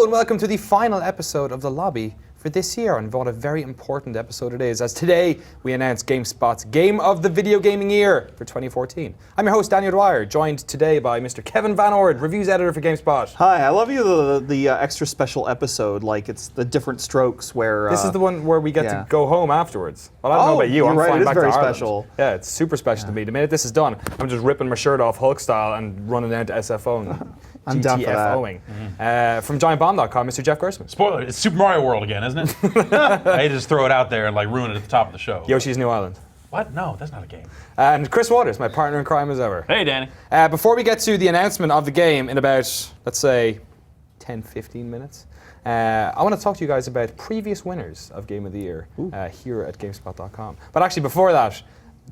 Hello and welcome to the final episode of The Lobby for this year, and what a very important episode it is, as today we announce GameSpot's Game of the Video Gaming Year for 2014. I'm your host, Daniel Dwyer, joined today by Mr. Kevin Van Ord, reviews editor for GameSpot. Hi, I love you the extra special episode, like it's the different strokes where... This is the one where we get to go home afterwards. Well, I don't know about you, I'm right, flying it is back very to Ireland. special. Yeah, it's super special to me. The minute this is done, I'm just ripping my shirt off Hulk style and running down to SFO and I'm down for that. GTFOing. From GiantBomb.com, Mr. Jeff Gersman. Spoiler, it's Super Mario World again, isn't it? I just throw it out there and like ruin it at the top of the show. Yoshi's New Island. What? No, that's not a game. And Chris Waters, my partner in crime as ever. Hey, Danny. Before we get to the announcement of the game in about, let's say, 10, 15 minutes, I want to talk to you guys about previous winners of Game of the Year here at GameSpot.com. But actually, before that,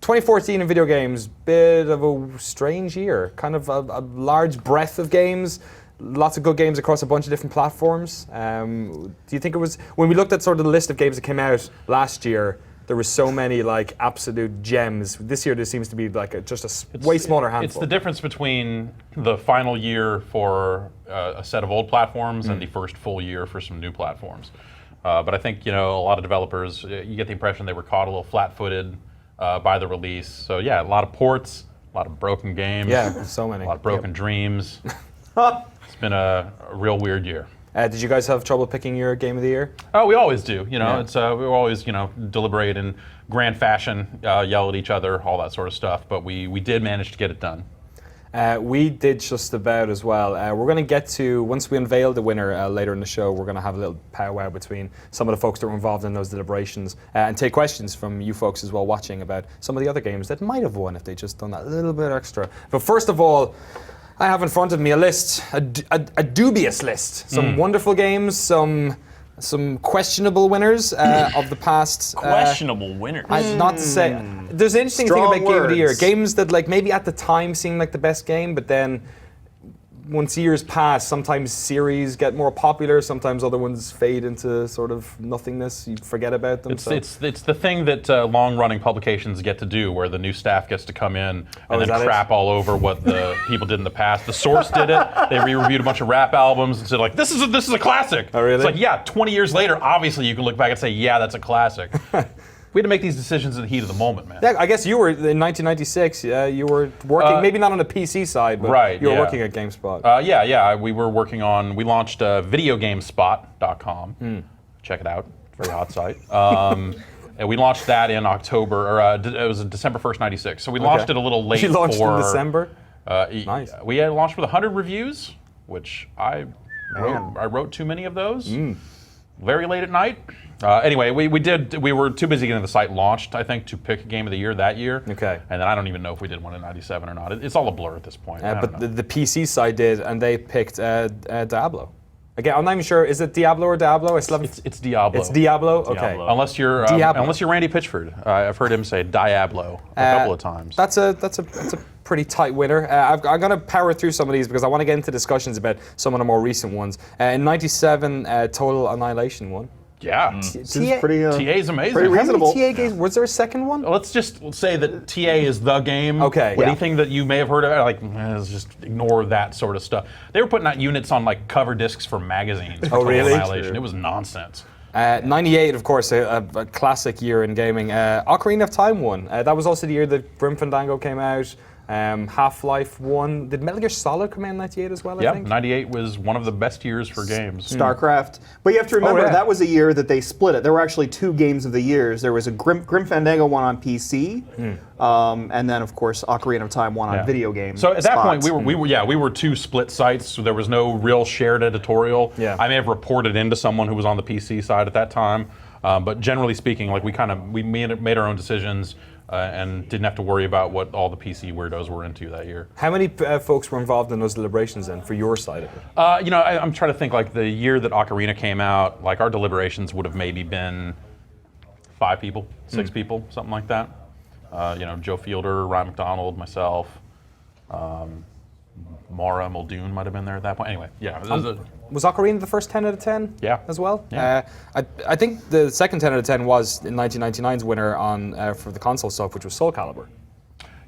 2014 in video games, bit of a strange year. Kind of a large breadth of games. Lots of good games across a bunch of different platforms. Do you think it was, when we looked at sort of the list of games that came out last year, there were so many like absolute gems. This year there seems to be like way smaller handful. It's the difference between the final year for a set of old platforms and the first full year for some new platforms. But I think, you know, a lot of developers, you get the impression they were caught a little flat-footed by the release. So yeah, a lot of ports, a lot of broken games. Yeah, so many. A lot of broken dreams. It's been a real weird year. Did you guys have trouble picking your Game of the Year? Oh, we always do. You know, it's we always, you know, deliberate in grand fashion, yell at each other, all that sort of stuff. But we did manage to get it done. We did just about as well. We're going to get to, once we unveil the winner later in the show, we're going to have a little powwow between some of the folks that were involved in those deliberations and take questions from you folks as well watching about some of the other games that might have won if they just done that little bit extra. But first of all, I have in front of me a list, a dubious list. Some wonderful games, some questionable winners of the past. Questionable winners. Not to say, there's an interesting thing about Game of the Year. Games that like maybe at the time seemed like the best game, but then once years pass, sometimes series get more popular, sometimes other ones fade into sort of nothingness. You forget about them. It's the thing that long-running publications get to do, where the new staff gets to come in and then crap all over what the people did in the past. The Source did it. They re-reviewed a bunch of rap albums and said like, this is a classic. Oh really? It's like, yeah, 20 years later, obviously you can look back and say, yeah, that's a classic. We had to make these decisions in the heat of the moment, man. Yeah, I guess you were in 1996. You were working, maybe not on the PC side, but you were working at GameSpot. Yeah. We were working on. We launched videogamespot.com. Check it out. Very hot site. And we launched that in October, or it was December 1st, '96. So we launched it a little late. You launched in December. Nice. We had launched with 100 reviews, which I wrote too many of those. Very late at night. Anyway, we were too busy getting the site launched, I think, to pick a Game of the Year that year. Okay. And then I don't even know if we did one in '97 or not. It's all a blur at this point. But the PC side did, and they picked Diablo. Again, I'm not even sure. Is it Diablo or Diablo? It's Diablo. It's Diablo. Okay. Diablo. Unless you're Randy Pitchford. I've heard him say Diablo a couple of times. That's a pretty tight winner. I'm going to power through some of these because I want to get into discussions about some of the more recent ones. In '97, Total Annihilation won. Yeah. TA's amazing. Pretty reasonable. How many TA games? Was there a second one? Let's just say that TA is the game. Okay. Anything that you may have heard of, like, let's just ignore that sort of stuff. They were putting out units on like cover discs for magazines. For really? Annihilation. It was nonsense. 98, of course, a classic year in gaming. Ocarina of Time won. That was also the year that Grim Fandango came out. Half-Life 1. Did Metal Gear Solid come out in 98 as well, I think? 98 was one of the best years for games. StarCraft. But you have to remember, that was a year that they split it. There were actually two games of the years. There was a Grim Fandango one on PC, and then, of course, Ocarina of Time one on video games. So at that point, we were two split sites, so there was no real shared editorial. Yeah. I may have reported into someone who was on the PC side at that time, but generally speaking, like we made our own decisions. And didn't have to worry about what all the PC weirdos were into that year. How many folks were involved in those deliberations then, for your side of it? You know, I'm trying to think, like the year that Ocarina came out, like our deliberations would have maybe been 5 people, 6 people, something like that. You know, Joe Fielder, Ryan McDonald, myself, Maura Muldoon might have been there at that point. Anyway, yeah. Was Ocarina the first 10 out of 10? Yeah. As well? Yeah. I think the second 10 out of 10 was in 1999's winner on for the console stuff, which was Soul Calibur.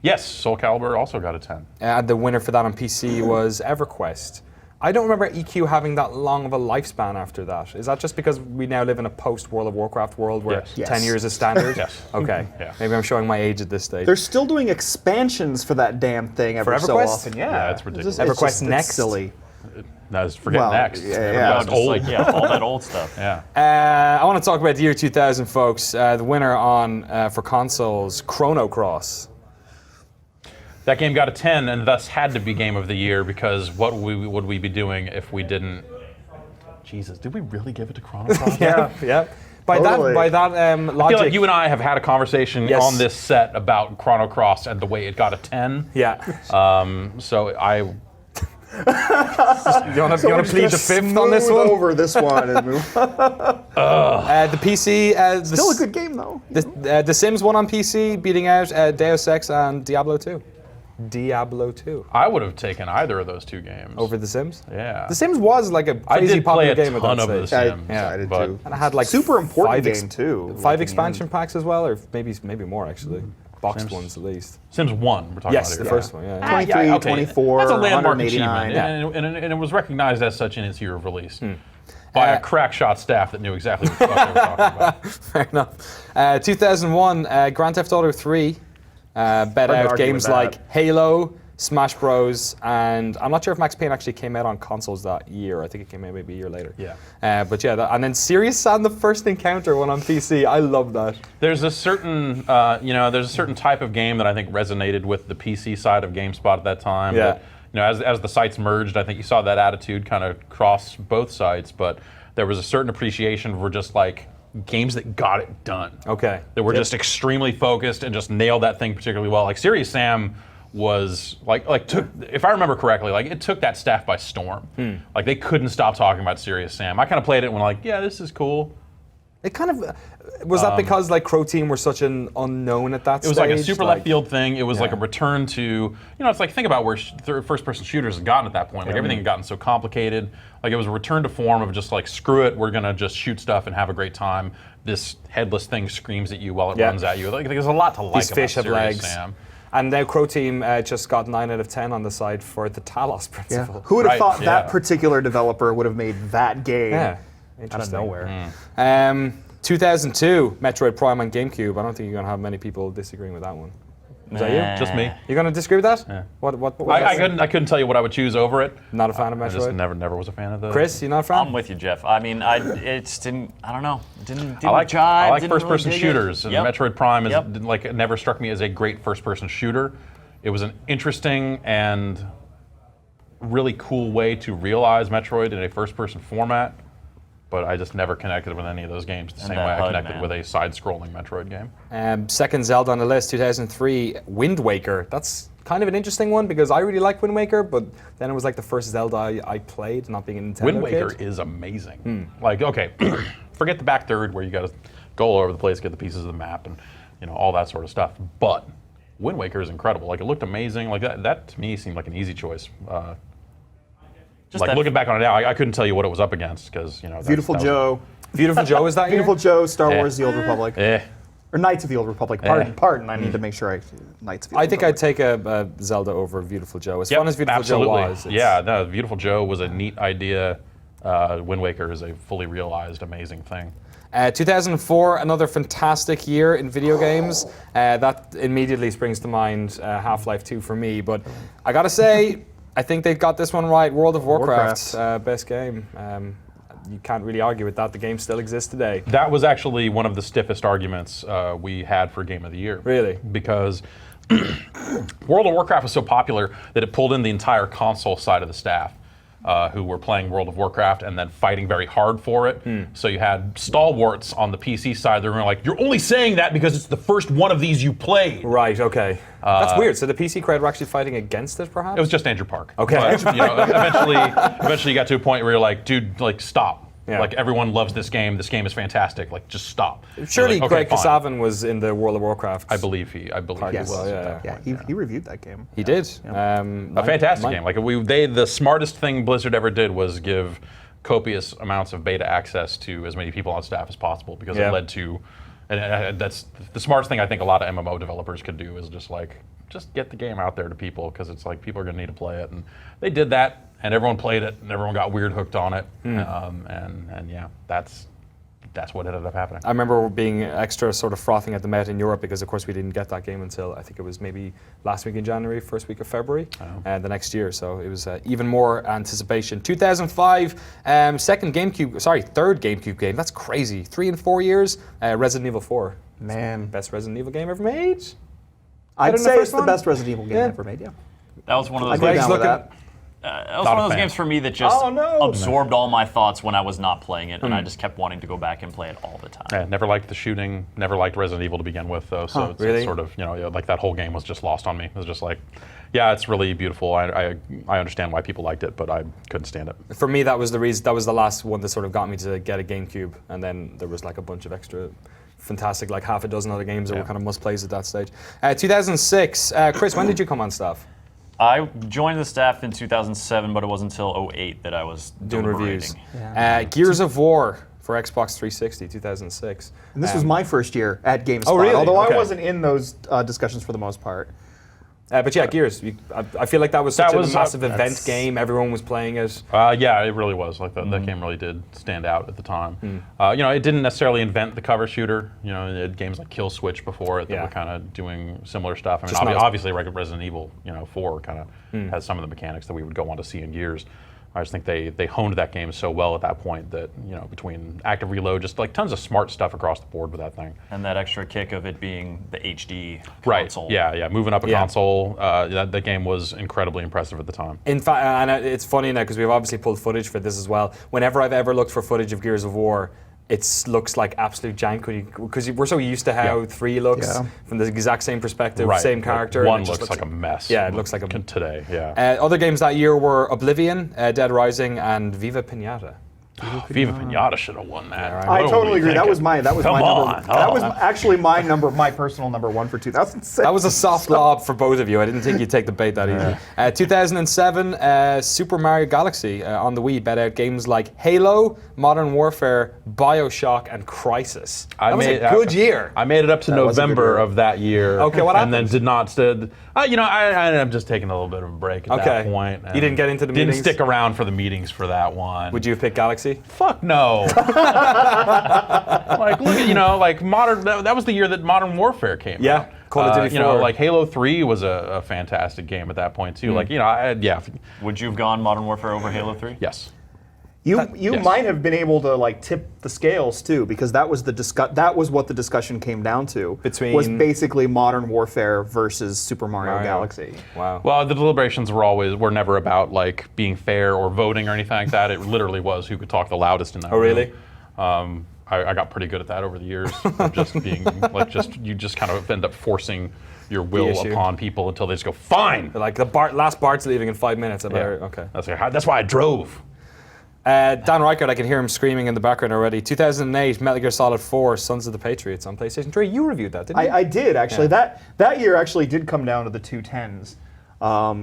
Yes, Soul Calibur also got a 10. The winner for that on PC was EverQuest. I don't remember EQ having that long of a lifespan after that. Is that just because we now live in a post-World of Warcraft world where Yes. 10 years is standard? Yes. Okay. Yeah. Maybe I'm showing my age at this stage. They're still doing expansions for that damn thing every so EverQuest? often. Yeah, it's ridiculous. EverQuest it's Next? silly. That's forget Well, next. yeah. That's old. Like, yeah, all that old stuff. Yeah. I want to talk about the year 2000, folks. The winner on for consoles, Chrono Cross. That game got a 10 and thus had to be Game of the Year because what would we be doing if we didn't? Jesus, did we really give it to Chrono Cross? Yeah. By Totally. that I logic. feel like you and I have had a conversation Yes. on this set about Chrono Cross and the way it got a 10. Yeah. So I You want to plead the fifth on this Smooth one? over this one and move. The PC. Still a good game though. The Sims won on PC, beating out Deus Ex and Diablo 2. Diablo 2 I would have taken either of those two games. over The Sims. Yeah. The Sims was like a I crazy did play popular a game at ton that of The stage. Sims. I did but too. And it had like Super important five game too. 5 like, in the expansion end. packs as well, or maybe more actually. Boxed Sims. ones at least. Sims 1, we're talking Yes, about the here. first one. Yeah. 23, okay. 24, That's a landmark 189. achievement, and it was recognized as such in its year of release by a crack shot staff that knew exactly what the fuck they were talking about. Fair enough. 2001, Grand Theft Auto 3 bet to out argue games with that. like Halo, Smash Bros, and I'm not sure if Max Payne actually came out on consoles that year. I think it came out maybe a year later. Yeah. But yeah, and then Serious Sam, the First Encounter, one on PC. I love that. There's a certain, there's a certain type of game that I think resonated with the PC side of GameSpot at that time. Yeah. But, as the sites merged, I think you saw that attitude kind of cross both sites. But there was a certain appreciation for just like games that got it done. Okay. That were just extremely focused and just nailed that thing particularly well. Like Serious Sam was took, if I remember correctly, like it took that staff by storm. Like they couldn't stop talking about Serious Sam. I kind of played it and went like, yeah, this is cool. It kind of was that because like Crow Team were such an unknown at that stage. It was like a super left field thing. It was like a Yeah. return to, it's like think about where first-person shooters had gotten at that point. Like everything had gotten so complicated. Like it was a return to form of just like screw it, we're gonna just shoot stuff and have a great time. This headless thing screams at you while it runs at you. Like there's a lot to like These about fish have Serious legs. Sam. And now Crow Team just got 9 out of 10 on the side for the Talos principle. Who would have Right, thought that yeah. particular developer would have made that game Yeah. out of Interesting. nowhere? 2002, Metroid Prime on GameCube. I don't think you're going to have many people disagreeing with that one. Is that you? Just me. You're going to disagree with that? Yeah. What I couldn't tell you what I would choose over it. Not a fan of I just Metroid? never was a fan of the. Chris, you not a fan? I'm with you, Jeff. I mean, I don't know. Didn't I like jive. I like didn't first-person really dig it. shooters, and Yep. Metroid Prime is Yep. like it never struck me as a great first-person shooter. It was an interesting and really cool way to realize Metroid in a first-person format, but I just never connected with any of those games the same way that I HUD, connected man. with a side-scrolling Metroid game. Second Zelda on the list, 2003, Wind Waker. That's kind of an interesting one because I really like Wind Waker, but then it was like the first Zelda I played, not being a Nintendo Wind Waker kid. is amazing. Like, okay, forget the back third where you got to go all over the place, get the pieces of the map, and all that sort of stuff. But Wind Waker is incredible. Like, it looked amazing. Like that to me seemed like an easy choice. Like that- looking back on it now, I couldn't tell you what it was up against because Beautiful Joe. Beautiful Joe, is that Beautiful year? Joe, Star Wars, The Old Republic. Eh. Or Knights of the Old Republic. Pardon. I need to make sure Knights of the Old I think I'd Republic. take a Zelda over Beautiful Joe. As Yep, fun as Beautiful absolutely. Joe was. it's- Yeah, no, Beautiful Joe was a neat idea. Wind Waker is a fully realized, amazing thing. 2004, another fantastic year in video games. That immediately springs to mind Half-Life 2 for me. But I gotta say, I think they got this one right. World of Warcraft, best game. You can't really argue with that. The game still exists today. That was actually one of the stiffest arguments we had for Game of the Year. Really? Because World of Warcraft was so popular that it pulled in the entire console side of the staff. Who were playing World of Warcraft and then fighting very hard for it. So you had stalwarts on the PC side that were like, you're only saying that because it's the first one of these you played. Right, okay. That's weird. So the PC crowd were actually fighting against it, perhaps? It was just Andrew Park. Okay. But, eventually you got to a point where you're like, dude, like, stop. Yeah. Like, everyone loves this game. This game is fantastic. Like, just stop. Surely You're like, Greg okay, fine. Kasavin was in the World of Warcraft. I believe he Yes. was. yeah, at that Yeah, point, he reviewed that game. He did. A fantastic game. Like the smartest thing Blizzard ever did was give copious amounts of beta access to as many people on staff as possible because Yeah. it led to, and that's the smartest thing I think a lot of MMO developers could do is just get the game out there to people because it's like people are going to need to play it, and they did that. and everyone played it, and everyone got weird hooked on it, and yeah, that's what ended up happening. I remember being extra sort of frothing at the mouth in Europe because, of course, we didn't get that game until I think it was maybe last week in January, first week of February, the next year. So it was even more anticipation. 2005, third GameCube game. That's crazy. 3 and 4 years. Resident Evil 4. Man, Best Resident Evil game ever made. I'd say it's the best Resident Evil game ever made. Yeah, That was one of I'd those be down with that. That was one of those games for me that just absorbed all my thoughts when I was not playing it, and I just kept wanting to go back and play it all the time. Yeah, never liked the shooting, never liked Resident Evil to begin with, though. So it's sort of, like that whole game was just lost on me. It was just like, yeah, it's really beautiful. I understand why people liked it, but I couldn't stand it. For me, that was the reason. That was the last one that sort of got me to get a GameCube, and then there was like a bunch of extra fantastic, like half a dozen other games that were kind of must-plays at that stage. 2006, Chris, when did you come on staff? I joined the staff in 2007, but it wasn't until 2008 that I was doing reviews. Yeah. Gears of War for Xbox 360, 2006. And this was my first year at GameSpot, Oh, really? although Okay. I wasn't in those discussions for the most part. But yeah, Gears. I feel like that was such a massive event that's- game. Everyone was playing it. Yeah, it really was. Like that game really did stand out at the time. It didn't necessarily invent the cover shooter. It had games like Kill Switch before it that were kind of doing similar stuff. I mean, obviously Resident Evil, 4 kind of has some of the mechanics that we would go on to see in Gears. I just think they honed that game so well at that point that, between active reload, just like tons of smart stuff across the board with that thing. And that extra kick of it being the HD Right. console. Yeah. Moving up a console, that game was incredibly impressive at the time. In fact, and it's funny now because we've obviously pulled footage for this as well. Whenever I've ever looked for footage of Gears of War, it looks like absolute jank because we're so used to how 3 looks from the exact same perspective, same character. One looks like a mess. Yeah, it looks like a today. Yeah. Other games that year were Oblivion, Dead Rising, and Viva Pinata. Viva Pinata should have won that. I totally agree. That was my number. on. That was actually my personal number 1 for 2006. That was a soft lob for both of you. I didn't think you'd take the bait that easy. 2007, Super Mario Galaxy on the Wii bet out games like Halo, Modern Warfare, BioShock, and Crysis. That was a good year. I made it up to November of that year. Okay, what happened? And then did not. I ended up just taking a little bit of a break at that point. You didn't get into the meetings? Didn't stick around for the meetings for that one. Would you have picked Galaxy? Fuck no. Like, look at, like modern. That was the year that Modern Warfare came out. Yeah, Call of Duty 4. Like Halo 3 was a fantastic game at that point too. Like, Would you have gone Modern Warfare over Halo 3? Yes. You might have been able to like tip the scales too, because that was what the discussion came down to. Was basically Modern Warfare versus Super Mario Galaxy. Wow. Well, the deliberations were never about like being fair or voting or anything like that. It literally was who could talk the loudest in that room. Oh, really? I got pretty good at that over the years. Of just being you just kind of end up forcing your will upon people until they just go fine. Like the last Bart's leaving in 5 minutes. Okay. That's why I drove. Dan Reichert, I can hear him screaming in the background already. 2008, Metal Gear Solid 4, Sons of the Patriots on PlayStation 3. You reviewed that, didn't you? I did, actually. Yeah. That year actually did come down to the 2 10s.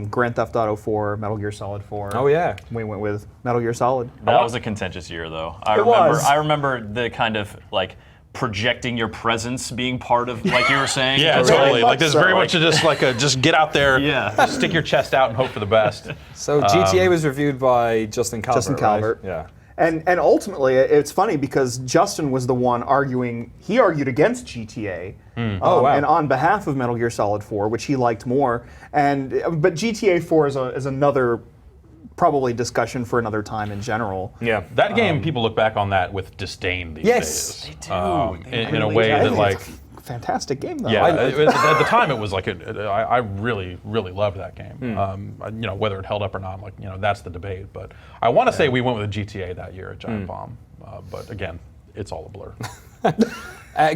Grand Theft Auto 4, Metal Gear Solid 4. Oh, yeah. We went with Metal Gear Solid. That was a contentious year, though. I remember the kind of, like, projecting your presence being part of, like you were saying. Yeah, totally. Like there's very much just get out there, just stick your chest out and hope for the best. So GTA was reviewed by Justin Calvert. Justin Calvert. Right? Yeah. And ultimately, it's funny because Justin was the one he argued against GTA. And on behalf of Metal Gear Solid 4, which he liked more. But GTA 4 is another probably discussion for another time in general. Yeah. That game, people look back on that with disdain these days. They do. In a way that like... Fantastic game though. Yeah, at the time it was like I really loved that game. Whether it held up or not, like that's the debate. But I want to say we went with a GTA that year at Giant Bomb. But again, it's all a blur. I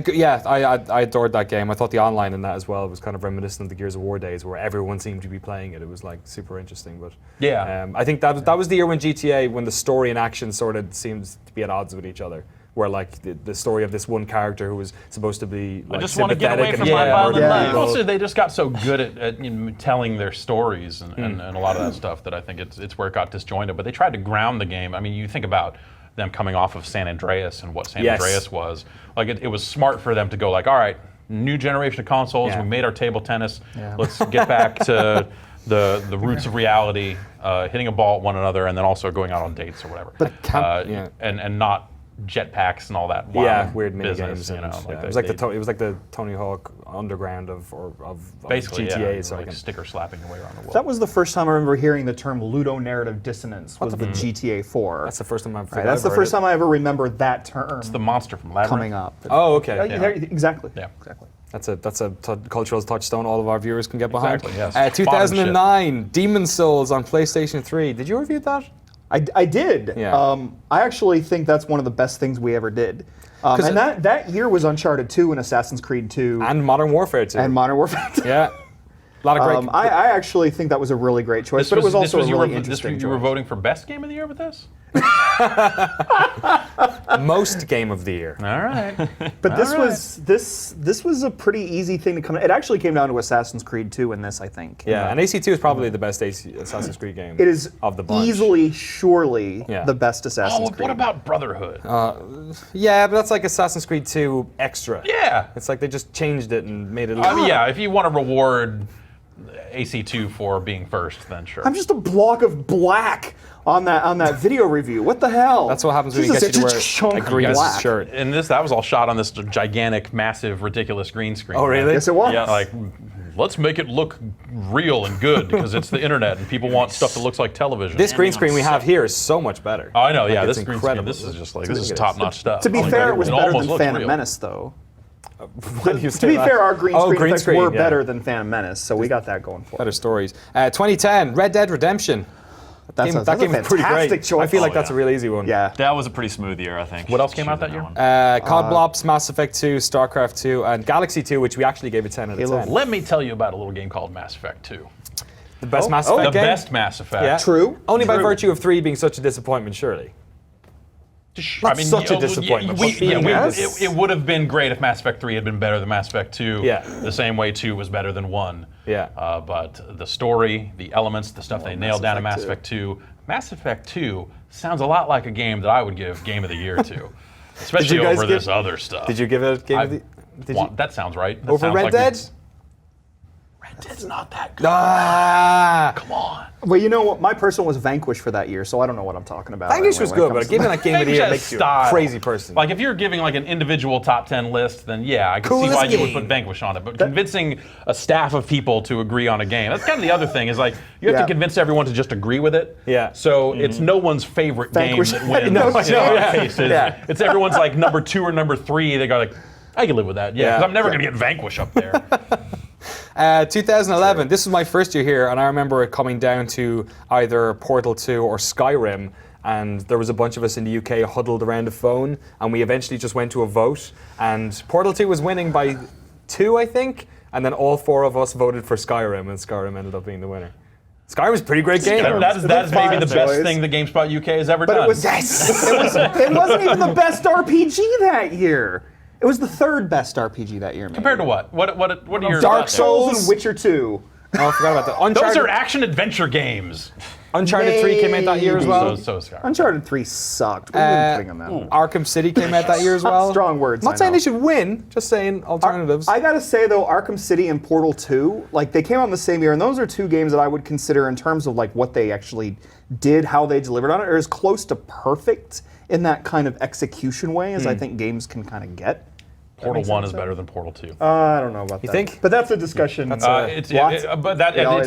adored that game. I thought the online in that as well was kind of reminiscent of the Gears of War days, where everyone seemed to be playing it. It was like super interesting. But I think that was the year when GTA, when the story and action sort of seems to be at odds with each other. Where like the story of this one character who was supposed to be like, I just want to get away from my violent life. Also, they just got so good at telling their stories and a lot of that stuff that I think it's where it got disjointed. But they tried to ground the game. I mean, you think about them coming off of San Andreas and what San Andreas was. Like it was smart for them to go like, all right, new generation of consoles. We made our table tennis. Let's get back to the roots of reality, hitting a ball at one another, and then also going out on dates or whatever. But and not jetpacks and all that wild weird mini business, games. you know, It was like the Tony Hawk Underground of basically GTA. So like sticker slapping your way around the world. That was the first time I remember hearing the term ludonarrative dissonance was with GTA 4. That's the first time I've That's the first time I ever remember that term. It's the monster from Labyrinth. coming up. Oh, okay. Exactly. Yeah. Exactly. That's a cultural touchstone all of our viewers can get behind. Exactly, yes. 2009, Demon's Souls on PlayStation 3. Did you review that? I did. Yeah. I actually think that's one of the best things we ever did. And that year was Uncharted 2 and Assassin's Creed 2. And Modern Warfare 2. And Modern Warfare 2. Yeah. A lot of great. I actually think that was a really great choice, but it was also a really interesting You were choice. voting for best game of the year with this? Most game of the year. All right. But this was a pretty easy thing to come. It actually came down to Assassin's Creed 2 in this, I think. Yeah, and AC2 is probably the best Assassin's Creed game. It is of the bunch. easily, surely the best Assassin's Creed. What about Brotherhood? Yeah, but that's like Assassin's Creed 2 extra. Yeah. It's like they just changed it and made it. I mean, yeah, if you want to reward AC2 for being first, then sure. I'm just a block of black on that video review. What the hell? That's what happens when you Jesus, get you to wear it's just a chunk a of green black. shirt. And that was all shot on this gigantic, massive, ridiculous green screen. Oh, really? Yes, it was. Yeah, like, let's make it look real and good because it's the internet and people want stuff that looks like television. This green screen we have here is so much better. Oh, I know, yeah, Like, this it's green screen, incredible. this is just like, Look this is at top-notch stuff. To be Like, fair, it was better almost than looks Phantom real. Menace, though. Why do you To say be that? fair, our green screen effects were yeah. better than Phantom Menace, so we got that going for us. Better stories. 2010, Red Dead Redemption. That's That game was pretty great. fantastic choice. I feel like that's a real easy one. Yeah. That was a pretty smooth year, I think. What else came out that year? COD Blops, Mass Effect 2, StarCraft 2, and Galaxy 2, which we actually gave a 10 out of 10. Let me tell you about a little game called Mass Effect 2. The best Mass Effect The game? best Mass Effect. Yeah. True. Only by True. virtue of 3 being such a disappointment, surely. Not such a disappointment, but yes. It would have been great if Mass Effect 3 had been better than Mass Effect 2. Yeah. The same way 2 was better than 1. Yeah. But the story, the elements, the stuff they nailed down in Mass Effect 2. Mass Effect 2 sounds a lot like a game that I would give Game of the Year to. Especially guys over give- this other stuff. Did you give it a game of the... Did you, That sounds right. That over sounds Red like Dead? Red Dead's not that good. Ah! Come on. Well, you know what? My personal was Vanquish for that year, so I don't know what I'm talking about. Vanquish anyway was when it good, comes but to giving that game of the year Vanquish makes has you a style. crazy person. Like if you're giving like an individual top 10 list, then yeah, I can see Coolest why you would game. put Vanquish on it. But convincing a staff of people to agree on a game, that's kind of the other thing, is like you have Yeah. to convince everyone to just agree with it. Yeah. So it's no one's favorite Vanquish- game that wins. No, in no, our yeah. cases. Yeah. It's everyone's like number 2 or number 3. They go like, I can live with that. Yeah, Yeah. because I'm never going to get Vanquish up there. 2011, this was my first year here, and I remember it coming down to either Portal 2 or Skyrim, and there was a bunch of us in the UK huddled around a phone, and we eventually just went to a vote, and Portal 2 was winning by 2, I think, and then all 4 of us voted for Skyrim, and Skyrim ended up being the winner. Skyrim's a pretty great game. That's maybe the best choice. thing the GameSpot UK has ever But done. it was it wasn't even the best RPG that year. It was the third best RPG that year. Compared to what? What are your Dark thoughts? Souls and Witcher 2. Oh, I forgot about that. Those are action-adventure games. Uncharted 3 came out that year as well. So Skyrim. Uncharted 3 sucked. What are you putting on that? Arkham City came out that year as well. Strong words, Not I saying know. they should win, just saying alternatives. I gotta say though, Arkham City and Portal 2, like they came out in the same year, and those are 2 games that I would consider in terms of like what they actually did, how they delivered on it, are as close to perfect in that kind of execution way as I think games can kind of get. Portal makes 1 sense, is better than Portal 2. I don't know about that. think? But that's a discussion. That's It's always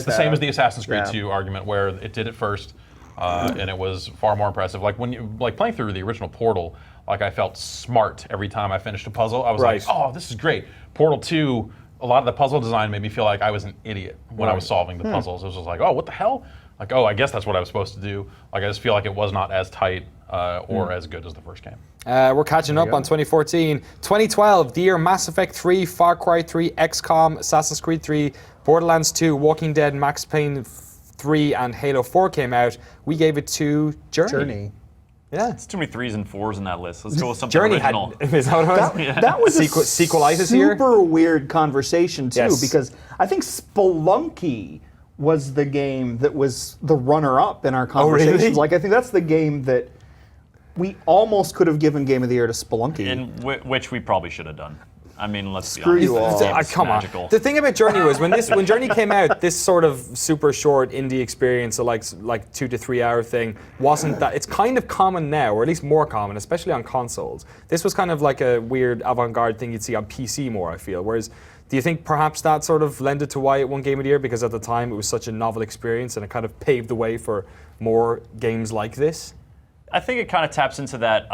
the same have. as the Assassin's Creed Yeah. 2 argument, where it did it first, and it was far more impressive. Like when you playing through the original Portal, like I felt smart every time I finished a puzzle. I was Right. like, oh, this is great. Portal 2, a lot of the puzzle design made me feel like I was an idiot when I was solving the puzzles. It was just like, oh, what the hell? Like, oh, I guess that's what I was supposed to do. Like, I just feel like it was not as tight or as good as the first game. We're catching up on 2014. 2012, the year Mass Effect 3, Far Cry 3, XCOM, Assassin's Creed 3, Borderlands 2, Walking Dead, Max Payne 3, and Halo 4 came out. We gave it to Journey. Yeah. It's too many 3s and 4s in that list. Let's go with something Journey original. is that what it was? That was a Sequelitis here? super weird conversation too, Yes. because I think Spelunky was the game that was the runner-up in our conversations. really? Like I think that's the game that we almost could have given Game of the Year to Spelunky. In which we probably should have done. I mean, let's be Screw honest. you all. This game is Come magical. on. The thing about Journey was when Journey came out, this sort of super short indie experience, so like 2 to 3 hour thing, wasn't that. It's kind of common now, or at least more common, especially on consoles. This was kind of like a weird avant-garde thing you'd see on PC more, I feel. Whereas, do you think perhaps that sort of lended to why it won Game of the Year? Because at the time it was such a novel experience and it kind of paved the way for more games like this? I think it kind of taps into that,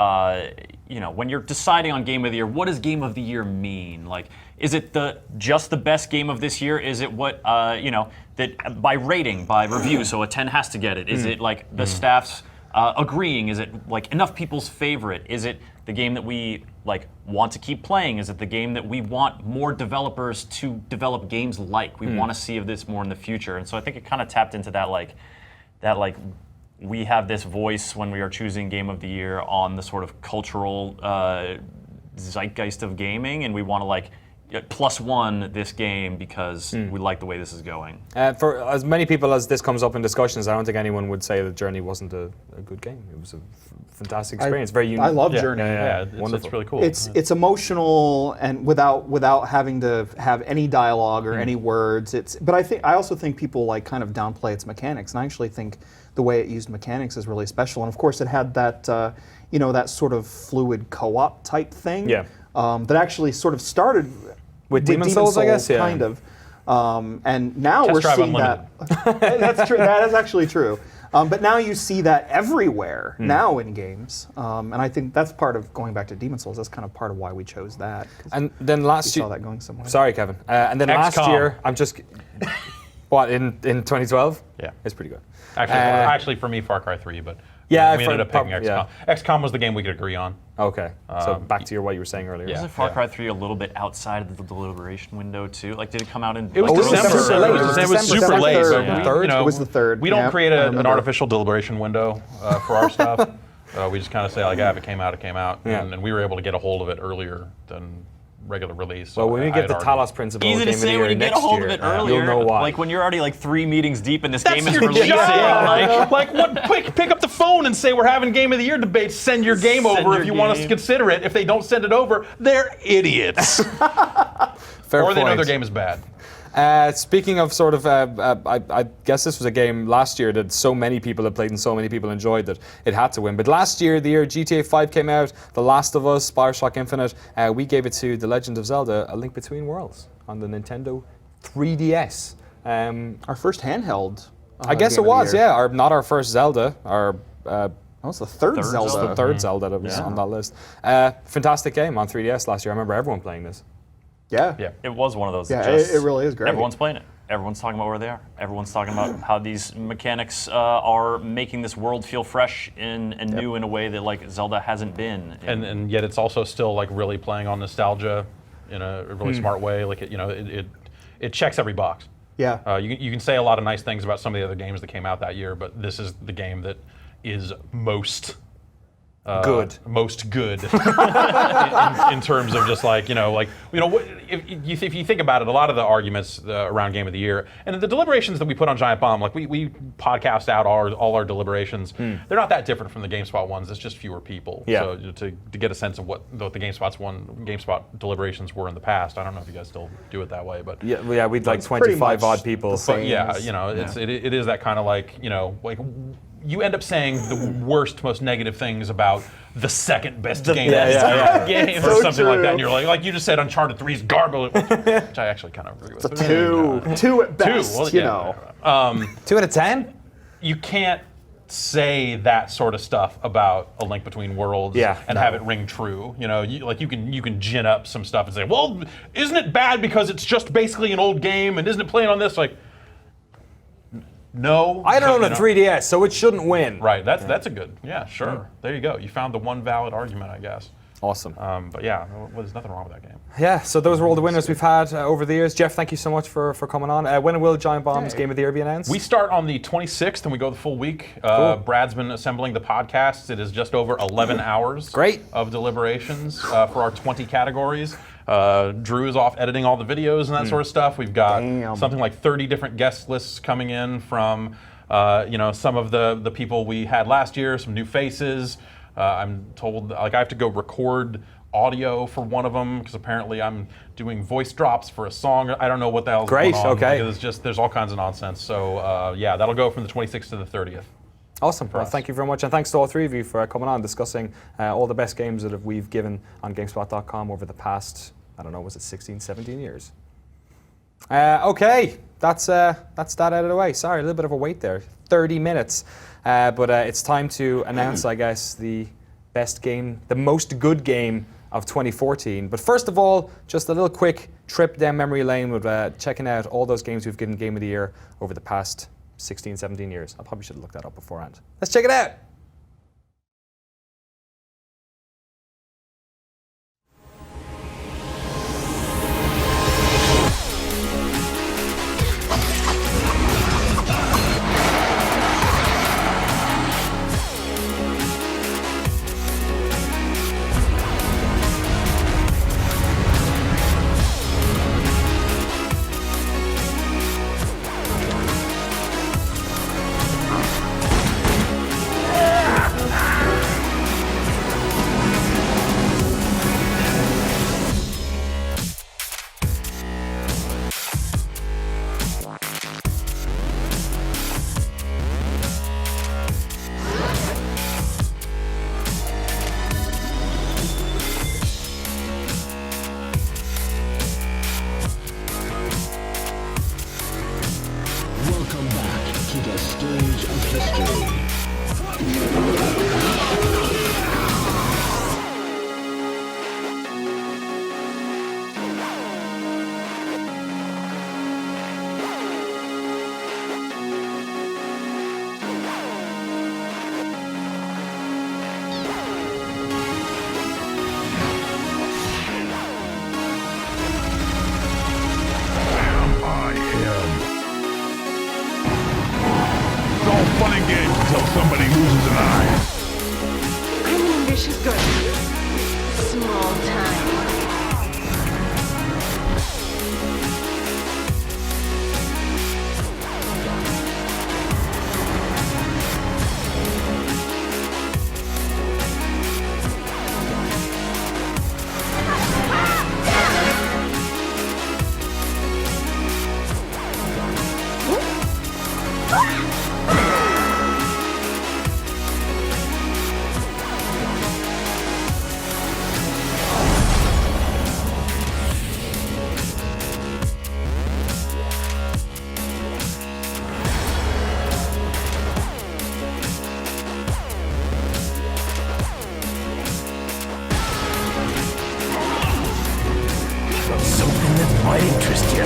when you're deciding on Game of the Year, what does Game of the Year mean? Like, is it just the best game of this year? Is it what, that by rating, by review, so a 10 has to get it? Is it like the staff's agreeing? Is it like enough people's favorite? Is it the game that we like want to keep playing? Is it the game that we want more developers to develop games like? We want to see of this more in the future. And so I think it kind of tapped into that we have this voice when we are choosing Game of the Year on the sort of cultural zeitgeist of gaming, and we want to +1 this game because we like the way this is going. For as many people as this comes up in discussions, I don't think anyone would say that Journey wasn't a good game. It was a fantastic experience, very unique. I love Journey. Yeah, wonderful. it's really cool. It's emotional and without having to have any dialogue or any words. But I also think people kind of downplay its mechanics, and I actually think the way it used mechanics is really special. And of course, it had that that sort of fluid co-op type thing. Yeah. That actually sort of started with Demon's Souls, I guess. Yeah. Kind of. And now Test we're Drive seeing Unlimited. that. That's true. That is actually true. But now you see that everywhere now in games, and I think that's part of going back to Demon's Souls. That's kind of part of why we chose that. And then last year, saw that going somewhere. Sorry, Kevin. And then last XCOM. year, I'm just what in 2012? Yeah. It's pretty good. Actually, for me, Far Cry 3, but Yeah, we ended up picking XCOM. yeah. XCOM was the game we could agree on. Okay, so back to what you were saying earlier. Yeah. Wasn't Far Cry 3 a little bit outside of the Deliberation window too? Like, did it come out in? It was December. December. It was It was super December late. third. But Third? It was the third. We don't Yeah, create I an remember. artificial deliberation window for our stuff. We just kind of say, if it came out, it came out. Yeah. And we were able to get a hold of it earlier than regular release. Well, So when we I get had the argued. Talos Principle Easy Game to of the say Year when you get next a hold year, of it earlier. you'll know why. Like when you're already 3 meetings deep and this That's game is your releasing. job. Pick up the phone and say we're having Game of the Year debate. Send your game Send over your if you want us to game. consider it. If they don't send it over, they're idiots. Fair Or they know point. their game is bad. Speaking of sort of, I guess this was a game last year that so many people had played and so many people enjoyed that it had to win. But last year, the year GTA 5 came out, The Last of Us, Bioshock Infinite, we gave it to The Legend of Zelda: A Link Between Worlds on the Nintendo 3DS. Our first handheld. I guess Game it of the was, year. yeah. Not our first Zelda, our That was the third Zelda. Zelda. the third Zelda that was on that list. Fantastic game on 3DS last year. I remember everyone playing this. Yeah. Yeah. It was one of those. Yeah, that just- it really is great. Everyone's playing it. Everyone's talking about where they are. Everyone's talking about how these mechanics are making this world feel fresh and new in a way that Zelda hasn't been. And yet it's also still really playing on nostalgia in a really smart way. It checks every box. Yeah. You can say a lot of nice things about some of the other games that came out that year, but this is the game that is most Good. most good in terms of just if you think about it, a lot of the arguments around Game of the Year and the deliberations that we put on Giant Bomb, we podcast out all our deliberations. They're not that different from the GameSpot ones. It's just fewer people. Yeah. So to get a sense of what the GameSpot deliberations were in the past, I don't know if you guys still do it that way, but Yeah, we'd like It's pretty 25 much odd people. the same. but yeah, it is that kind of you end up saying the worst, most negative things about the second best game game. or So something like that, true. and you're like you just said Uncharted 3 is garbage, which I actually kind of agree with. It's a two at best, well, you yeah. know. 2 out of 10? You can't say that sort of stuff about A Link Between Worlds and have it ring true. You can gin up some stuff and say, well, isn't it bad because it's just basically an old game and isn't it playing on this? No. I don't own a 3DS, so it shouldn't win. Right, that's a good, sure. There you go. You found the one valid argument, I guess. Awesome. But yeah, there's nothing wrong with that game. Yeah, so those were all the winners we've had over the years. Jeff, thank you so much for coming on. When will Giant Bomb's Game of the Year be announced? We start on the 26th and we go the full week. Brad's been assembling the podcasts. It is just over 11 hours Great. of deliberations for our 20 categories. Drew is off editing all the videos and that sort of stuff. We've got something like 30 different guest lists coming in from some of the people we had last year, some new faces. I'm told I have to go record audio for one of them, because apparently I'm doing voice drops for a song. I don't know what the hell's Great, going on. okay. Like, there's all kinds of nonsense. So yeah, that'll go from the 26th to the 30th. Awesome. Well, thank you very much, and thanks to all three of you for coming on, discussing all the best games that we've given on GameSpot.com over the past, I don't know, was it 16, 17 years? Okay, that's that out of the way. Sorry, a little bit of a wait there. 30 minutes. But it's time to announce, I guess, the best game, the most good game of 2014. But first of all, just a little quick trip down memory lane with checking out all those games we've given Game of the Year over the past 16, 17 years. I probably should have looked that up beforehand. Let's check it out. Welcome back to the stage of history. Fun and games until somebody loses an eye. I mean, this is good. Small time. Something that might interest you.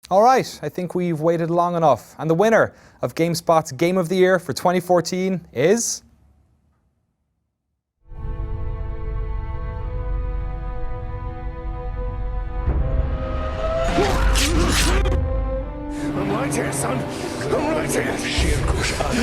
All right, I think we've waited long enough. And the winner of GameSpot's Game of the Year for 2014 is... I'm right here, son. I'm right here.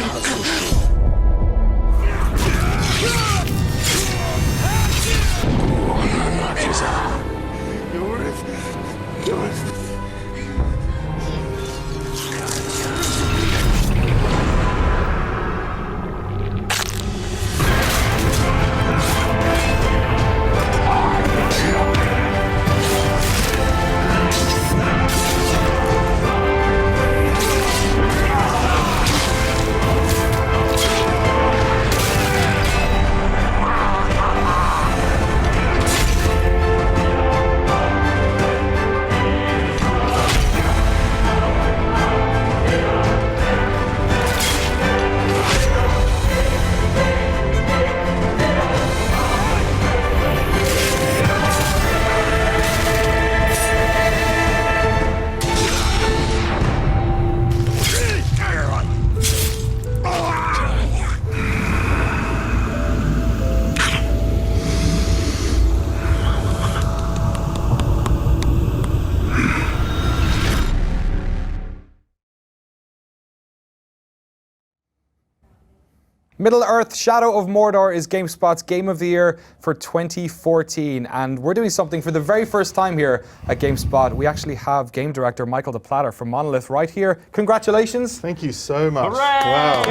Middle-earth: Shadow of Mordor is GameSpot's Game of the Year for 2014, and we're doing something for the very first time here at GameSpot. We actually have game director Michael de Platter from Monolith right here. Congratulations. Thank you so much. Hooray! Wow.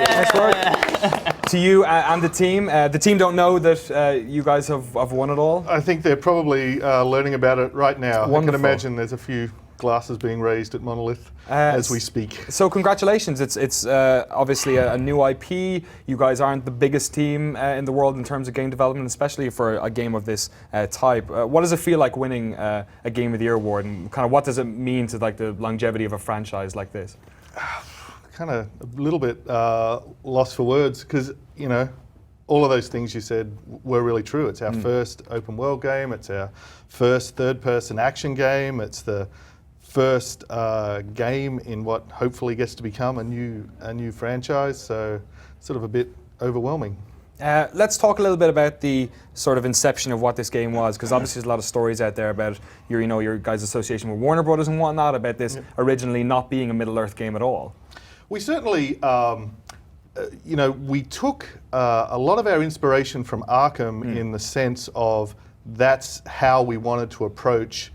Nice work. To you and the team. The team don't know that you guys have won it all. I think they're probably learning about it right now. Wonderful. I can imagine there's a few glasses being raised at Monolith as we speak. So congratulations. It's obviously a new IP. You guys aren't the biggest team in the world in terms of game development, especially for a game of this type. What does it feel like winning a Game of the Year award, and kind of what does it mean to like the longevity of a franchise like this? Kind of a little bit lost for words, because all of those things you said were really true. It's our first open world game. It's our first third-person action game. It's the first game in what hopefully gets to become a new franchise. So sort of a bit overwhelming. Let's talk a little bit about the sort of inception of what this game was, because obviously there's a lot of stories out there about your guys' association with Warner Brothers and whatnot, about this originally not being a Middle-earth game at all. We certainly, we took a lot of our inspiration from Arkham in the sense of that's how we wanted to approach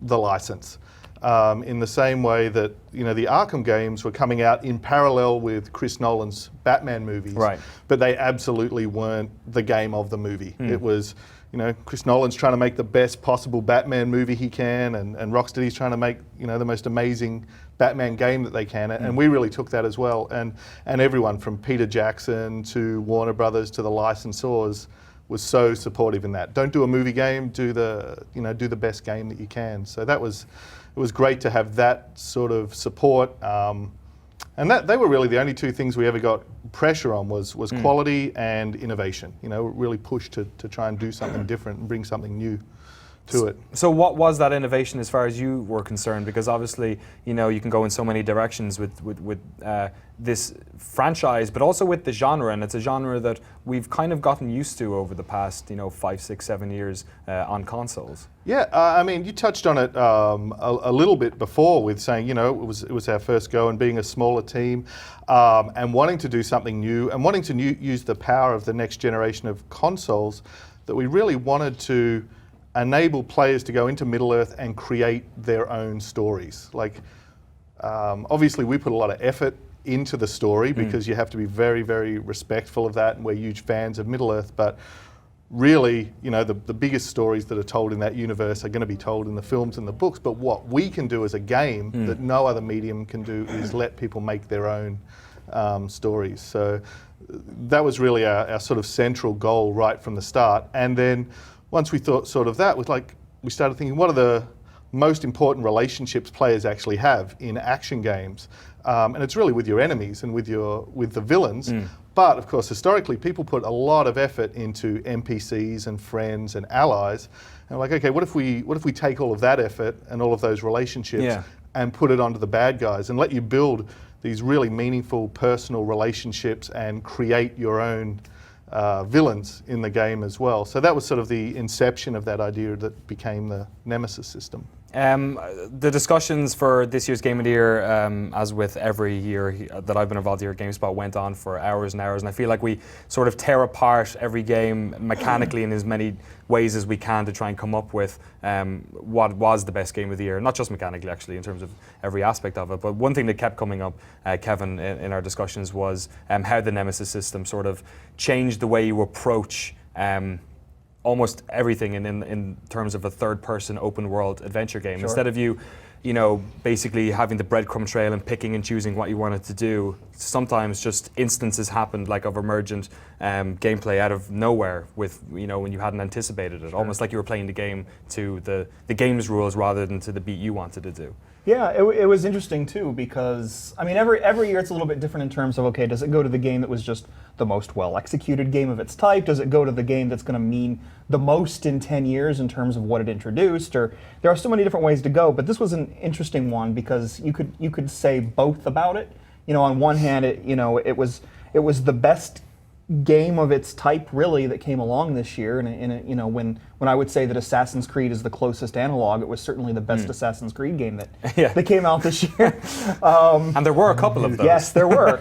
the license. In the same way that the Arkham games were coming out in parallel with Chris Nolan's Batman movies, right? But they absolutely weren't the game of the movie. It was, Chris Nolan's trying to make the best possible Batman movie he can, and Rocksteady's trying to make the most amazing Batman game that they can, and we really took that as well. And everyone from Peter Jackson to Warner Brothers to the licensors was so supportive in that. Don't do a movie game, do the best game that you can. So it was great to have that sort of support, and that they were really the only two things we ever got pressure on was quality and innovation. Really pushed to try and do something different and bring something new to it. So what was that innovation as far as you were concerned? Because obviously, you can go in so many directions with this franchise, but also with the genre, and it's a genre that we've kind of gotten used to over the past 5, 6, 7 years on consoles. Yeah, I mean, you touched on it a little bit before with saying, it was our first go, and being a smaller team, and wanting to do something new, and wanting to use the power of the next generation of consoles, that we really wanted to enable players to go into Middle-earth and create their own stories. Like, obviously we put a lot of effort into the story, because you have to be very, very respectful of that, and we're huge fans of Middle-earth, but really, the biggest stories that are told in that universe are going to be told in the films and the books. But what we can do as a game that no other medium can do is let people make their own stories. So that was really our sort of central goal right from the start. And then once we thought sort of that, we started thinking, what are the most important relationships players actually have in action games? And it's really with your enemies and with the villains. But of course, historically, people put a lot of effort into NPCs and friends and allies. And we're like, okay, what if we take all of that effort and all of those relationships and put it onto the bad guys and let you build these really meaningful personal relationships and create your own villains in the game as well. So that was sort of the inception of that idea that became the Nemesis system. The discussions for this year's Game of the Year, as with every year that I've been involved here at GameSpot, went on for hours and hours, and I feel like we sort of tear apart every game mechanically in as many ways as we can to try and come up with what was the best Game of the Year, not just mechanically actually in terms of every aspect of it. But one thing that kept coming up, Kevin, in our discussions was how the Nemesis system sort of changed the way you approach almost everything in terms of a third-person open-world adventure game. Sure. Instead of you basically having the breadcrumb trail and picking and choosing what you wanted to do, sometimes just instances happened like of emergent gameplay out of nowhere with when you hadn't anticipated it. Sure. Almost like you were playing the game to the game's rules rather than to the beat you wanted to do. Yeah, it was interesting too, because I mean every year it's a little bit different in terms of, okay, does it go to the game that was just the most well executed game of its type? Does it go to the game that's going to mean the most in 10 years in terms of what it introduced? Or there are so many different ways to go, but this was an interesting one because you could say both about it. On one hand, it was the best game of its type really that came along this year. And you know, when I would say that Assassin's Creed is the closest analog, it was certainly the best Assassin's Creed game that came out this year. And there were a couple of those. Yes, there were.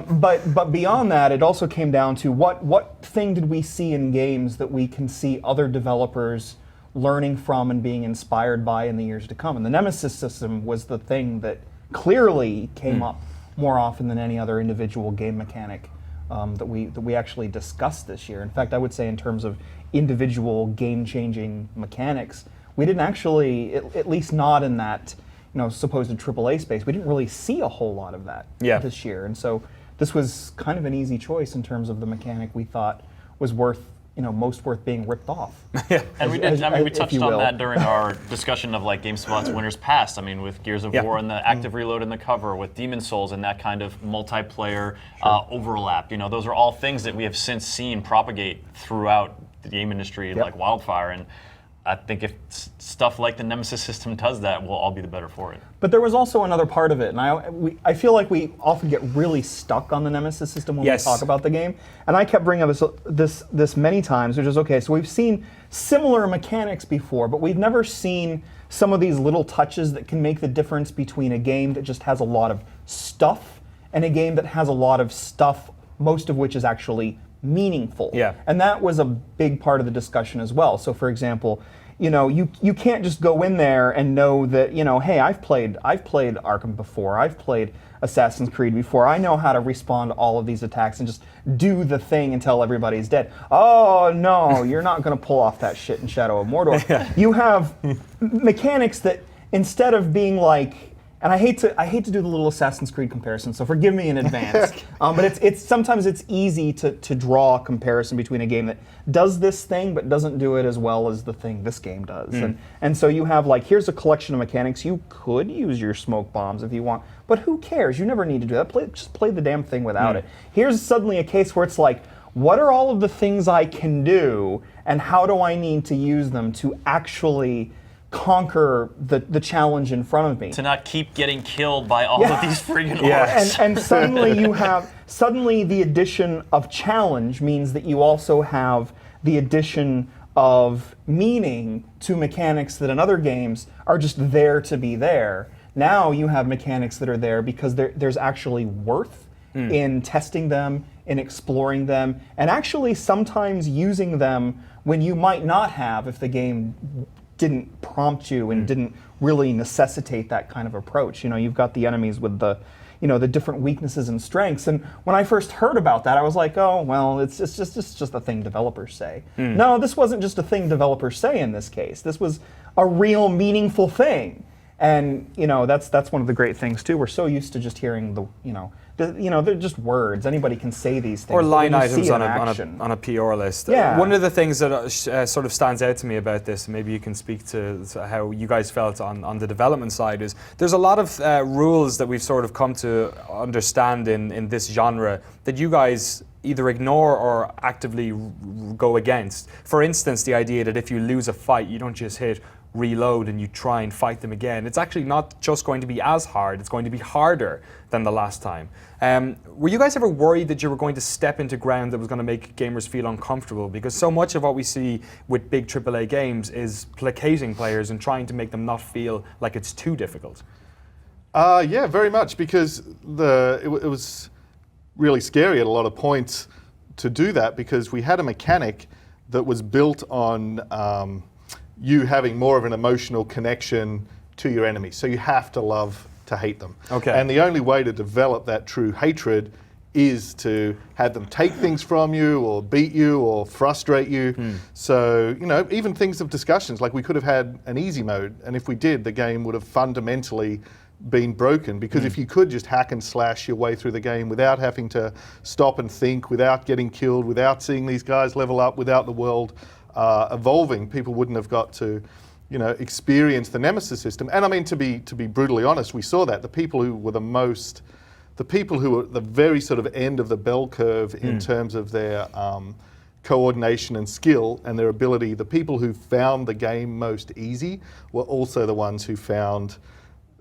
But beyond that, it also came down to what thing did we see in games that we can see other developers learning from and being inspired by in the years to come. And the Nemesis system was the thing that clearly came up more often than any other individual game mechanic that we actually discussed this year. In fact, I would say in terms of individual game-changing mechanics, we didn't actually, at least not in that supposed AAA space, we didn't really see a whole lot of that this year. And so this was kind of an easy choice in terms of the mechanic we thought was most worth being ripped off. And we did. We touched on that during our discussion of like GameSpot's winners past. I mean, with Gears of War and the active reload in the cover, with Demon's Souls and that kind of multiplayer overlap. Those are all things that we have since seen propagate throughout the game industry like wildfire. And I think if stuff like the Nemesis system does that, we'll all be the better for it. But there was also another part of it, and I feel like we often get really stuck on the Nemesis system when we talk about the game. And I kept bringing up this many times, which is, okay, so we've seen similar mechanics before, but we've never seen some of these little touches that can make the difference between a game that just has a lot of stuff and a game that has a lot of stuff, most of which is actually meaningful. And that was a big part of the discussion as well. So for example, you can't just go in there and know that, hey, I've played Arkham before, I've played Assassin's Creed before, I know how to respond to all of these attacks and just do the thing until everybody's dead. Oh no, you're not gonna pull off that shit in Shadow of Mordor. You have mechanics that instead of being like, and I hate to do the little Assassin's Creed comparison, so forgive me in advance. But it's sometimes it's easy to draw a comparison between a game that does this thing but doesn't do it as well as the thing this game does. And so you have like, here's a collection of mechanics. You could use your smoke bombs if you want, but who cares? You never need to do that. Just play the damn thing without it. Here's suddenly a case where it's like, what are all of the things I can do, and how do I need to use them to actually conquer the challenge in front of me? To not keep getting killed by all of these friggin' orcs. And suddenly the addition of challenge means that you also have the addition of meaning to mechanics that in other games are just there to be there. Now you have mechanics that are there because there's actually worth in testing them, in exploring them, and actually sometimes using them when you might not have if the game didn't prompt you and didn't really necessitate that kind of approach. You've got the enemies with the different weaknesses and strengths. And when I first heard about that, I was like, oh, well, it's just a thing developers say. No, this wasn't just a thing developers say in this case. This was a real meaningful thing. And that's one of the great things too. We're so used to just hearing they're just words. Anybody can say these things. Or line items on a PR list. Yeah. One of the things that sort of stands out to me about this, and maybe you can speak to how you guys felt on the development side, is there's a lot of rules that we've sort of come to understand in this genre that you guys either ignore or actively go against. For instance, the idea that if you lose a fight, you don't just hit reload and you try and fight them again. It's actually not just going to be as hard, it's going to be harder than the last time. Were you guys ever worried that you were going to step into ground that was going to make gamers feel uncomfortable? Because so much of what we see with big AAA games is placating players and trying to make them not feel like it's too difficult. Yeah, very much, because it was really scary at a lot of points to do that, because we had a mechanic that was built on you having more of an emotional connection to your enemies. So you have to love to hate them. Okay. And the only way to develop that true hatred is to have them take things from you or beat you or frustrate you. So, even things of discussions, like we could have had an easy mode, and if we did, the game would have fundamentally been broken, because if you could just hack and slash your way through the game without having to stop and think, without getting killed, without seeing these guys level up, without the world evolving, people wouldn't have got to, experience the Nemesis system. And I mean, to be brutally honest, we saw that the people who were at the very sort of end of the bell curve in terms of their coordination and skill and their ability, the people who found the game most easy were also the ones who found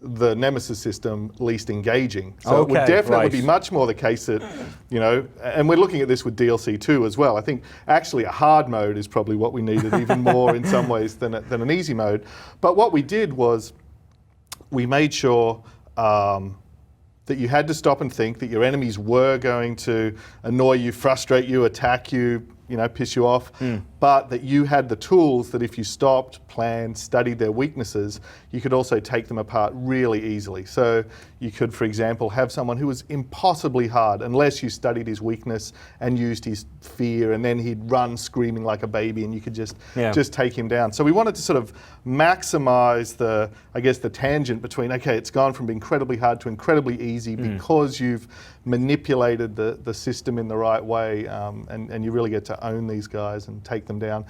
the Nemesis system least engaging. So it would Okay, definitely right. be much more the case that, you know, and we're looking at this with DLC 2 as well. I think actually a hard mode is probably what we needed even more in some ways than an easy mode. But what we did was we made sure that you had to stop and think, that your enemies were going to annoy you, frustrate you, attack you, you know, piss you off, but that you had the tools that if you stopped, planned, studied their weaknesses, you could also take them apart really easily. So you could, for example, have someone who was impossibly hard unless you studied his weakness and used his fear, and then he'd run screaming like a baby and you could just take him down. So we wanted to sort of maximize the, I guess, the tangent between, okay, it's gone from incredibly hard to incredibly easy because you've manipulated the system in the right way, and you really get to own these guys and take them down.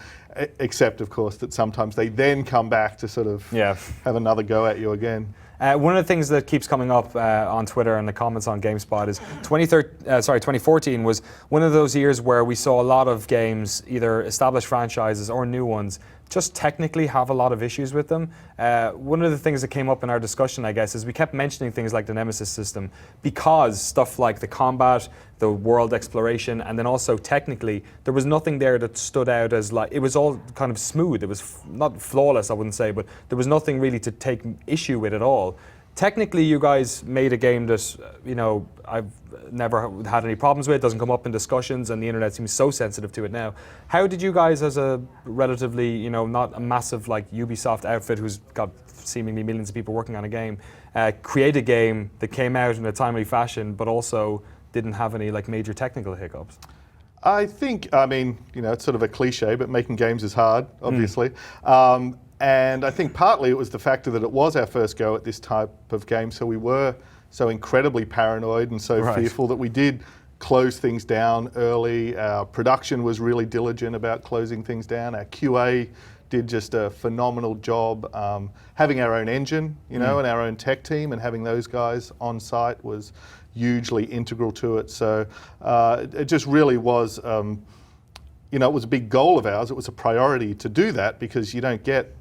Except, of course, that sometimes they then come back to sort of have another go at you again. One of the things that keeps coming up on Twitter and the comments on GameSpot is 2014 was one of those years where we saw a lot of games, either established franchises or new ones, just technically have a lot of issues with them. One of the things that came up in our discussion, I guess, is we kept mentioning things like the Nemesis system because stuff like the combat, the world exploration, and then also technically, there was nothing there that stood out as like, it was all kind of smooth. It was not flawless, I wouldn't say, but there was nothing really to take issue with at all. Technically, you guys made a game that, you know, I've never had any problems with. It doesn't come up in discussions, and the internet seems so sensitive to it now. How did you guys, as a relatively, you know, not a massive like Ubisoft outfit who's got seemingly millions of people working on a game, create a game that came out in a timely fashion, but also didn't have any like major technical hiccups? I think, I mean, you know, it's sort of a cliche, but making games is hard, obviously. And I think partly it was the factor that it was our first go at this type of game, so we were so incredibly paranoid and so fearful that we did close things down early. Our production was really diligent about closing things down. Our QA did just a phenomenal job. Having our own engine, you know, and our own tech team, and having those guys on site was hugely integral to it. So it just really was, you know, it was a big goal of ours. It was a priority to do that because you don't get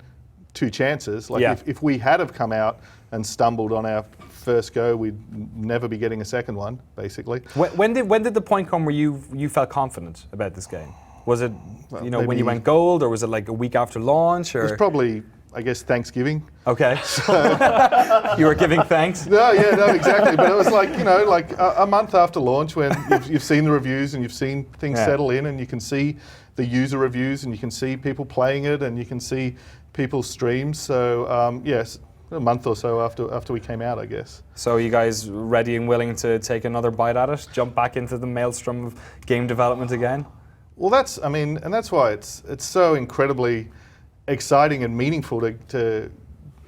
two chances. Like if we had have come out and stumbled on our first go, we'd never be getting a second one, basically. When did the point come where you felt confident about this game? Was it, you know, when you maybe- went gold, or was it like a week after launch? Or? It was probably, I guess, Thanksgiving. Okay. You were giving thanks? No, exactly. But it was like, you know, like a month after launch when you've seen the reviews and you've seen things settle in, and you can see the user reviews and you can see people playing it and you can see people's streams. So yes, a month or so after we came out, I guess. So you guys ready and willing to take another bite at it? Jump back into the maelstrom of game development again? Well, that's why it's so incredibly exciting and meaningful to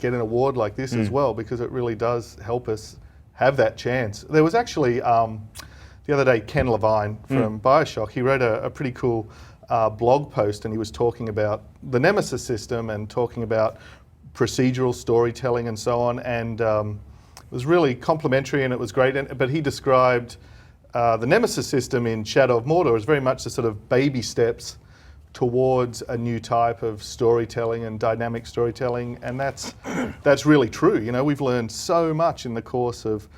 get an award like this as well, because it really does help us have that chance. There was actually, the other day, Ken Levine from BioShock, he wrote a pretty cool blog post, and he was talking about the Nemesis system and talking about procedural storytelling and so on, and it was really complimentary and it was great, but he described the Nemesis system in Shadow of Mordor as very much the sort of baby steps towards a new type of storytelling and dynamic storytelling, and that's really true. You know, we've learned so much in the course of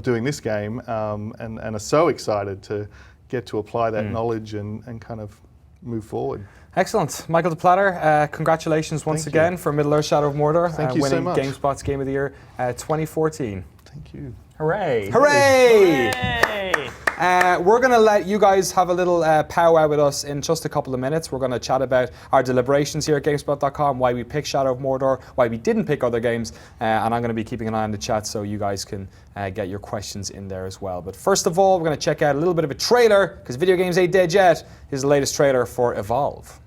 doing this game, and are so excited to get to apply that knowledge and kind of move forward. Excellent. Michael de Platter, congratulations once again for Middle-earth Shadow of Mordor. Thank you so winning much. GameSpot's Game of the Year 2014. Thank you. Hooray! Hooray! Hooray! We're going to let you guys have a little powwow with us in just a couple of minutes. We're going to chat about our deliberations here at GameSpot.com, why we picked Shadow of Mordor, why we didn't pick other games, and I'm going to be keeping an eye on the chat so you guys can get your questions in there as well. But first of all, we're going to check out a little bit of a trailer, because Video Games Ain't Dead Yet is the latest trailer for Evolve.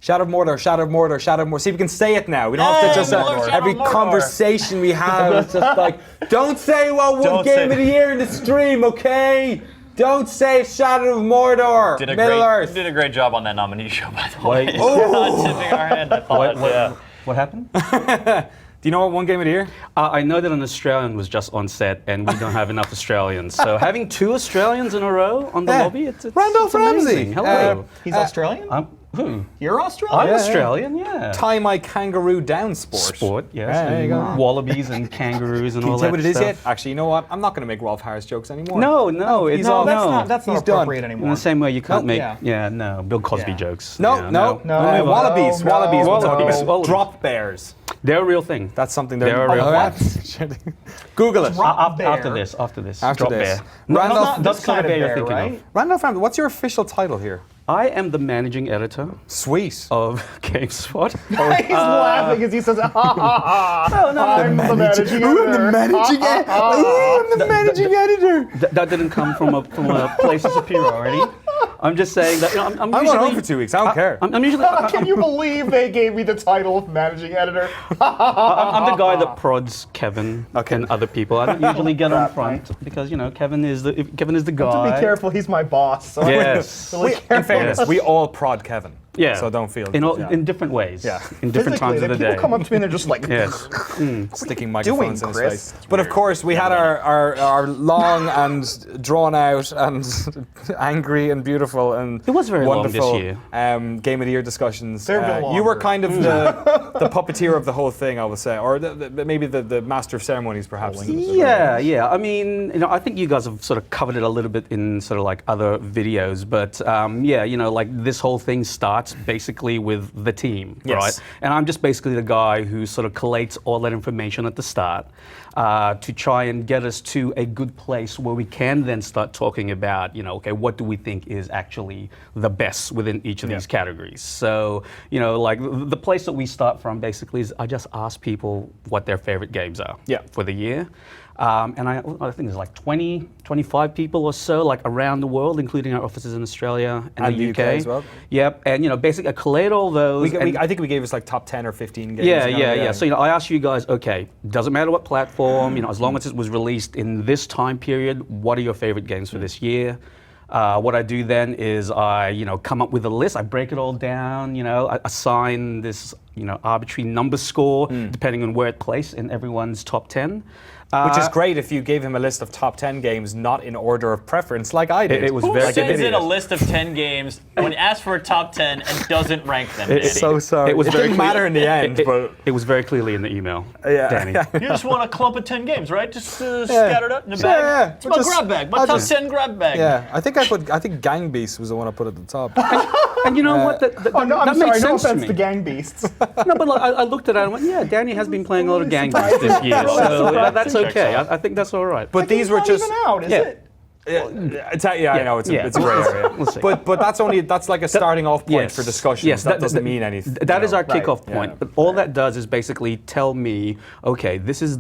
Shadow of Mordor, Shadow of Mordor, Shadow of Mordor. See, we can say it now. We don't have to just Shadow every of Mordor. conversation we have is just like, don't say what won Don't Game say- of the Year in the stream, okay? Don't say Shadow of Mordor. Did a Middle Earth. great great job on that nominee show, by the way. Wait. Tipping our hand. I thought, yeah. What happened? Do you know what won Game of the Year? I know that an Australian was just on set, and we don't have enough Australians. So having 2 Australians in a row on the Yeah. lobby, it's Randolph amazing. Ramsey. Hello. He's Australian? Who? You're Australian? I'm Australian, yeah. Tie my kangaroo down sport. Sport, yes. Yeah, there you and go. wallabies and kangaroos and Can all you that tell what it is stuff. yet? Actually, you know what? I'm not going to make Rolf Harris jokes anymore. No, he's no, all- no. That's not He's done. appropriate In anymore. the same way you can't No, make, Bill Cosby Yeah. jokes. No, Yeah, no, no. Wallabies. No, Wallabies. no, we're talking no. about. Drop bears. They're a real thing. That's something They're a real thing. Google it. After this. After Drop this. bear. Randolph, not That's this kind kind of of bear you're bear, thinking right? of. Randolph Ramsey, what's your official title here? I am the managing editor Sweet. of GameSpot. He's laughing as he says, ha ha ha. No, I'm the managing editor. managing editor. I'm the managing editor. That didn't come from a place of superiority. I'm just saying that I'm I'm usually going home for 2 weeks. I don't care. I'm usually Can you believe they gave me the title of managing editor? I'm the guy that prods Kevin and other people. I don't usually get on front because Kevin is the guy. To be careful, he's my boss. So Yes. really In careful. fairness, we all prod Kevin. Yeah. So don't feel. in different ways. Yeah. In different Physically, times of the people day. come up to me and they're just like, Yes. sticking microphones in his Chris? face. But of course, we had our long and drawn out and angry and beautiful and It was very long this wonderful year. Game of the Year discussions. They've been You were longer. kind of the puppeteer of the whole thing, I would say, or maybe the master of ceremonies, perhaps. Yeah. I mean, I think you guys have sort of covered it a little bit in sort of like other videos, but like this whole thing starts basically with the team, Yes. right? And I'm just basically the guy who sort of collates all that information at the start to try and get us to a good place where we can then start talking about, okay, what do we think is actually the best within each of these categories? So, like the place that we start from basically is I just ask people what their favorite games are for the year. And I think there's like 20, 25 people or so, like around the world, including our offices in Australia and the UK as well. Yep, and basically I collate all those. I think we gave us like top 10 or 15 games. Yeah. So I asked you guys, okay, doesn't matter what platform, as long as it was released in this time period, what are your favorite games for this year? What I do then is I, come up with a list. I break it all down. I assign this, arbitrary number score depending on where it placed in everyone's top 10. Which is great if you gave him a list of top 10 games, not in order of preference, like I did. It was Who very sends in idiot. a list of 10 games when asked for a top 10 and doesn't rank them, Danny? sorry. It was It very didn't matter in the end, but It was very clearly in the email, Yeah. Danny. You just want a clump of 10 games, right? Just scattered up in a bag. Yeah. It's my Just- grab bag, my I'll top just- 10 grab bag. yeah, I think Gang Beast was the one I put at the top. And you know what? Oh, no, I'm that sorry, makes no sense to offense me. to Gang Beasts. No, but like, I looked at it and went, yeah, Danny has been playing a lot of Gang Beasts this year, so that's okay. I think that's all right. But these were Not just. even out, is Yeah. it? I know it's a gray area. We'll see. But that's like a starting off point for discussion. Yes, that doesn't mean anything. That is our Right. kickoff point. Yeah. But all that does is basically tell me, okay, these are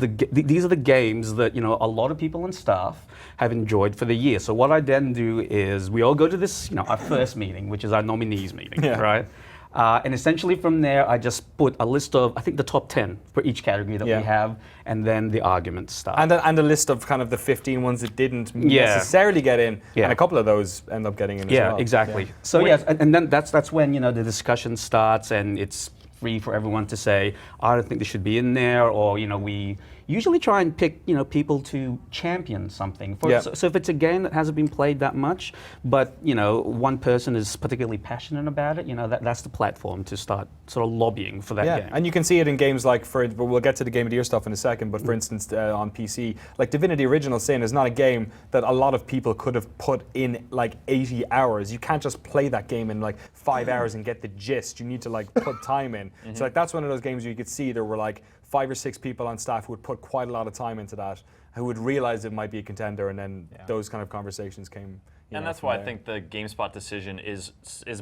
the games that a lot of people and staff have enjoyed for the year. So what I then do is we all go to this, our first meeting, which is our nominees meeting, right? And essentially from there, I just put a list of, I think, the top 10 for each category that we have, and then the arguments start. And a list of kind of the 15 ones that didn't necessarily get in, and a couple of those end up getting in as well. Yeah, exactly. So yes, and then that's when the discussion starts, and it's free for everyone to say, I don't think this should be in there, or we usually try and pick people to champion something. So if it's a game that hasn't been played that much, but one person is particularly passionate about it, that's the platform to start sort of lobbying for that game. And you can see it in games like, but we'll get to the Game of the Year stuff in a second, but for instance, on PC, like Divinity Original Sin is not a game that a lot of people could have put in like 80 hours. You can't just play that game in like 5 hours and get the gist. You need to like put time in. So like that's one of those games where you could see there were like 5 or 6 people on staff who would put quite a lot of time into that, who would realize it might be a contender, and then those kind of conversations came. And that's why I think the GameSpot decision is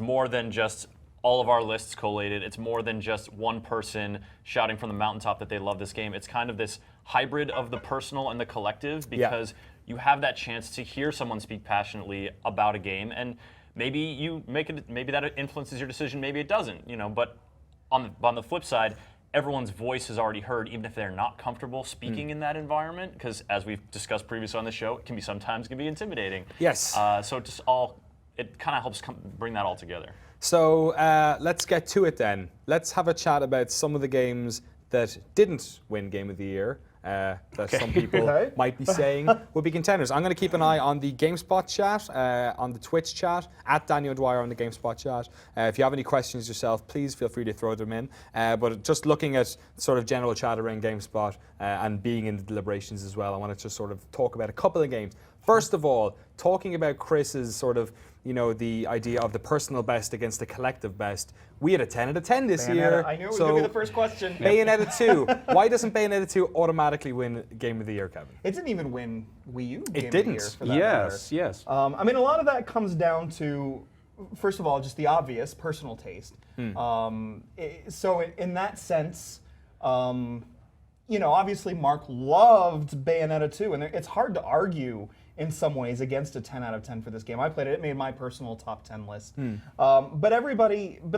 more than just all of our lists collated. It's more than just one person shouting from the mountaintop that they love this game. It's kind of this hybrid of the personal and the collective, because you have that chance to hear someone speak passionately about a game. And maybe you make it. Maybe that influences your decision. Maybe it doesn't. But on the flip side, everyone's voice is already heard, even if they're not comfortable speaking in that environment. Because as we've discussed previously on the show, it can be sometimes intimidating. Yes. So it kind of helps bring that all together. So let's get to it then. Let's have a chat about some of the games that didn't win Game of the Year. That some people might be saying would be contenders. I'm going to keep an eye on the GameSpot chat, on the Twitch chat, at Daniel Dwyer on the GameSpot chat. If you have any questions yourself, please feel free to throw them in. But just looking at sort of general chat around GameSpot and being in the deliberations as well, I want to just sort of talk about a couple of games. First of all, talking about Chris's sort of, the idea of the personal best against the collective best. We had a 10 out of 10 this year. I knew it was going to be the first question. Bayonetta 2. Why doesn't Bayonetta 2 automatically win Game of the Year, Kevin? It didn't even win Wii U Game It of the Year didn't. for that matter. Yes. I mean, a lot of that comes down to, first of all, just the obvious personal taste. So in that sense, obviously Mark loved Bayonetta 2, and it's hard to argue in some ways against a 10 out of 10 for this game. I played it; it made my personal top 10 list. But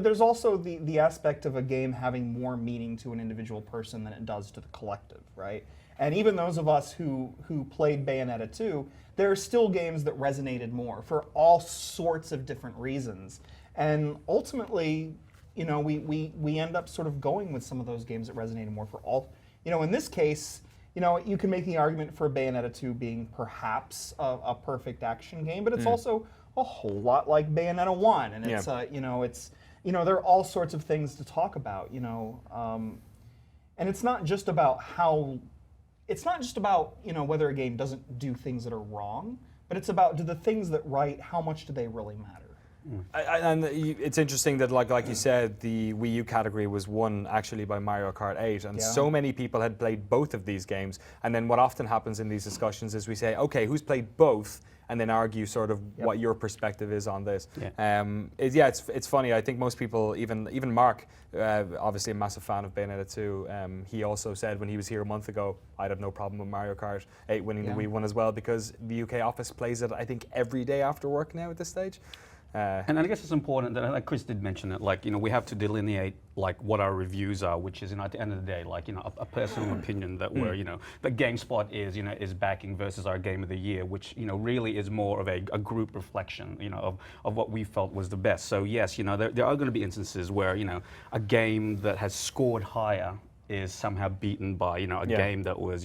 there's also the aspect of a game having more meaning to an individual person than it does to the collective, right? And even those of us who played Bayonetta 2, there are still games that resonated more for all sorts of different reasons. And ultimately, we end up sort of going with some of those games that resonated more for all. In this case, you can make the argument for Bayonetta 2 being perhaps a perfect action game, but it's also a whole lot like Bayonetta 1, and it's there are all sorts of things to talk about, and it's not just about whether a game doesn't do things that are wrong, but it's about, do the things that how much do they really matter? And it's interesting that, like you said, the Wii U category was won actually by Mario Kart 8, and so many people had played both of these games. And then what often happens in these discussions is we say, okay, who's played both? And then argue sort of what your perspective is on this. It's funny. I think most people, even Mark, obviously a massive fan of Bayonetta 2, he also said when he was here a month ago, I'd have no problem with Mario Kart 8 winning the Wii one as well, because the UK office plays it, I think, every day after work now at this stage. And I guess it's important that, like Chris did mention it, we have to delineate what our reviews are, which is, at the end of the day, a personal opinion that that GameSpot is backing versus our Game of the Year, which really is more of a group reflection, of what we felt was the best. So yes, there are going to be instances where a game that has scored higher is somehow beaten by a game that was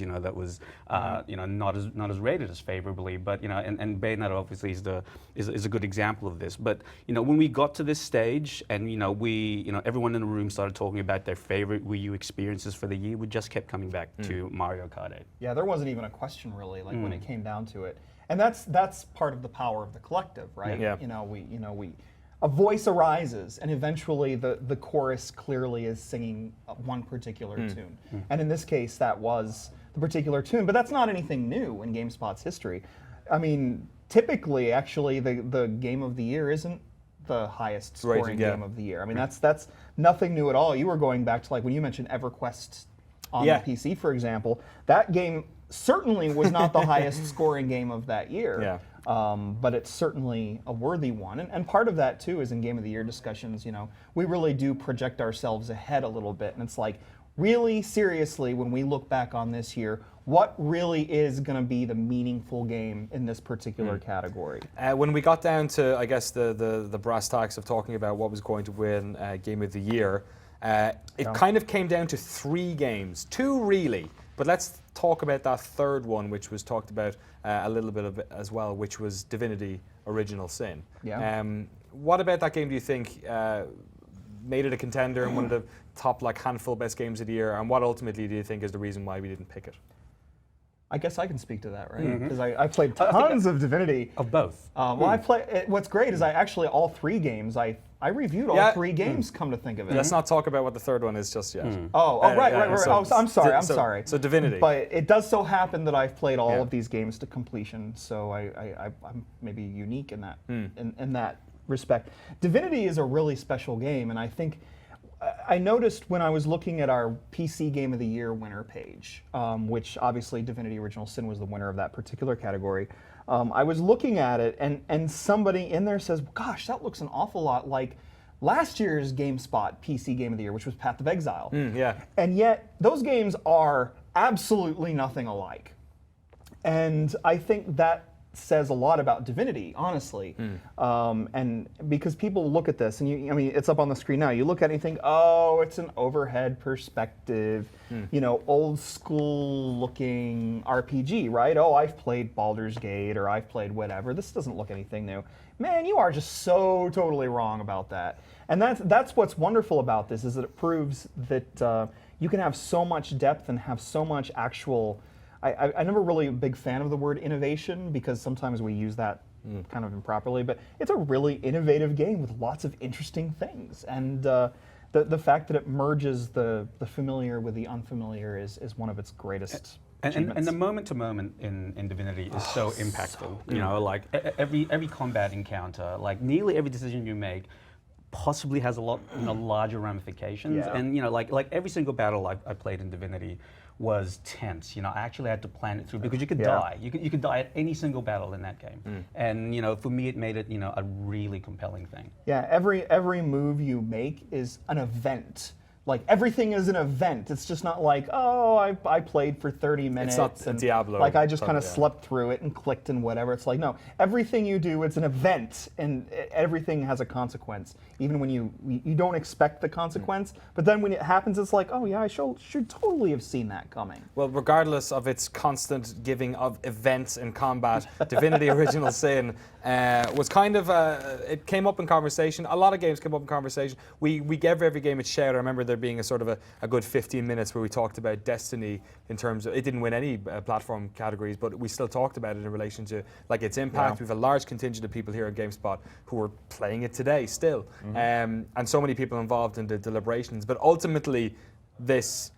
not as rated as favorably, but and Bayonetta obviously is a good example of this. But when we got to this stage and everyone in the room started talking about their favorite Wii U experiences for the year, we just kept coming back to Mario Kart 8. Yeah, there wasn't even a question really, when it came down to it, and that's part of the power of the collective, right? A voice arises, and eventually the chorus clearly is singing one particular tune. And in this case, that was the particular tune. But that's not anything new in GameSpot's history. I mean, typically, actually, the Game of the Year isn't the highest scoring game of the year. I mean, that's nothing new at all. You were going back to, when you mentioned EverQuest on the PC, for example. That game certainly was not the highest scoring game of that year. But it's certainly a worthy one. And part of that, too, is in Game of the Year discussions, we really do project ourselves ahead a little bit. And it's really seriously, when we look back on this year, what really is going to be the meaningful game in this particular category? When we got down to, I guess, the brass tacks of talking about what was going to win Game of the Year, it kind of came down to 3 games. 2 really. But let's talk about that third one, which was talked about a little bit of it as well, which was Divinity: Original Sin. What about that game do you think made it a contender and one of the top handful best games of the year? And what ultimately do you think is the reason why we didn't pick it? I guess I can speak to that, right? Because I played tons of Divinity. Of both. What's great is all 3 games, I reviewed all 3 games, come to think of it. Let's not talk about what the third one is just yet. Right. So, I'm sorry. So Divinity. But it does so happen that I've played all of these games to completion, so I'm maybe unique in that in that respect. Divinity is a really special game, and I think I noticed when I was looking at our PC Game of the Year winner page, which obviously Divinity Original Sin was the winner of that particular category. I was looking at it, and somebody in there says, "Gosh, that looks an awful lot like last year's GameSpot PC Game of the Year, which was Path of Exile." Yeah. And yet, those games are absolutely nothing alike. And I think that says a lot about Divinity, honestly. And because people look at this, and I mean, it's up on the screen now. You look at it and you think, oh, it's an overhead perspective, old school looking RPG, right? Oh, I've played Baldur's Gate, or I've played whatever. This doesn't look anything new. Man, you are just so totally wrong about that. And that's what's wonderful about this, is that it proves that you can have so much depth and have so much actual. I'm never really a big fan of the word innovation, because sometimes we use that kind of improperly, but it's a really innovative game with lots of interesting things. And the fact that it merges the familiar with the unfamiliar is one of its greatest achievements. And the moment to moment in Divinity is so impactful. You know, like every combat encounter, like nearly every decision you make possibly has a lot larger ramifications. Yeah. And like every single battle I played in Divinity was tense. I actually had to plan it through, because you could die. You could die at any single battle in that game. And for me, it made it a really compelling thing. Yeah, every move you make is an event. Like, everything is an event. It's just not like, oh, I played for 30 minutes. It's not and Diablo. Like, I just kind of slept through it and clicked and whatever. It's like, no, everything you do, it's an event, and everything has a consequence. Even when you don't expect the consequence, but then when it happens, it's like, oh yeah, I should totally have seen that coming. Well, regardless of its constant giving of events in combat, Divinity Original Sin was kind of, it came up in conversation. A lot of games came up in conversation. We gave every game its shout. I remember there being a sort of a good 15 minutes where we talked about Destiny in terms of, it didn't win any platform categories, but we still talked about it in relation to like its impact. We have a large contingent of people here at GameSpot who are playing it today still, and so many people involved in the deliberations. But ultimately, this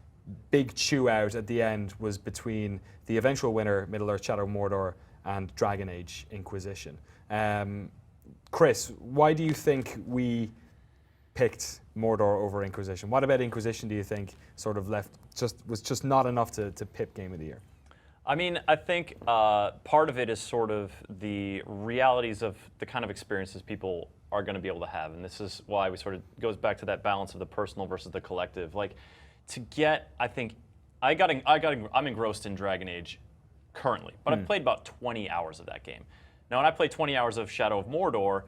big chew out at the end was between the eventual winner, Middle-earth: Shadow of Mordor, and Dragon Age: Inquisition. Chris, why do you think we picked Mordor over Inquisition? What about Inquisition do you think sort of was just not enough to pip Game of the Year? I mean, I think part of it is sort of the realities of the kind of experiences people are going to be able to have, and this is why we sort of goes back to that balance of the personal versus the collective. Like, to get, I think, I'm engrossed in Dragon Age currently, but I've played about 20 hours of that game. Now, when I play 20 hours of Shadow of Mordor,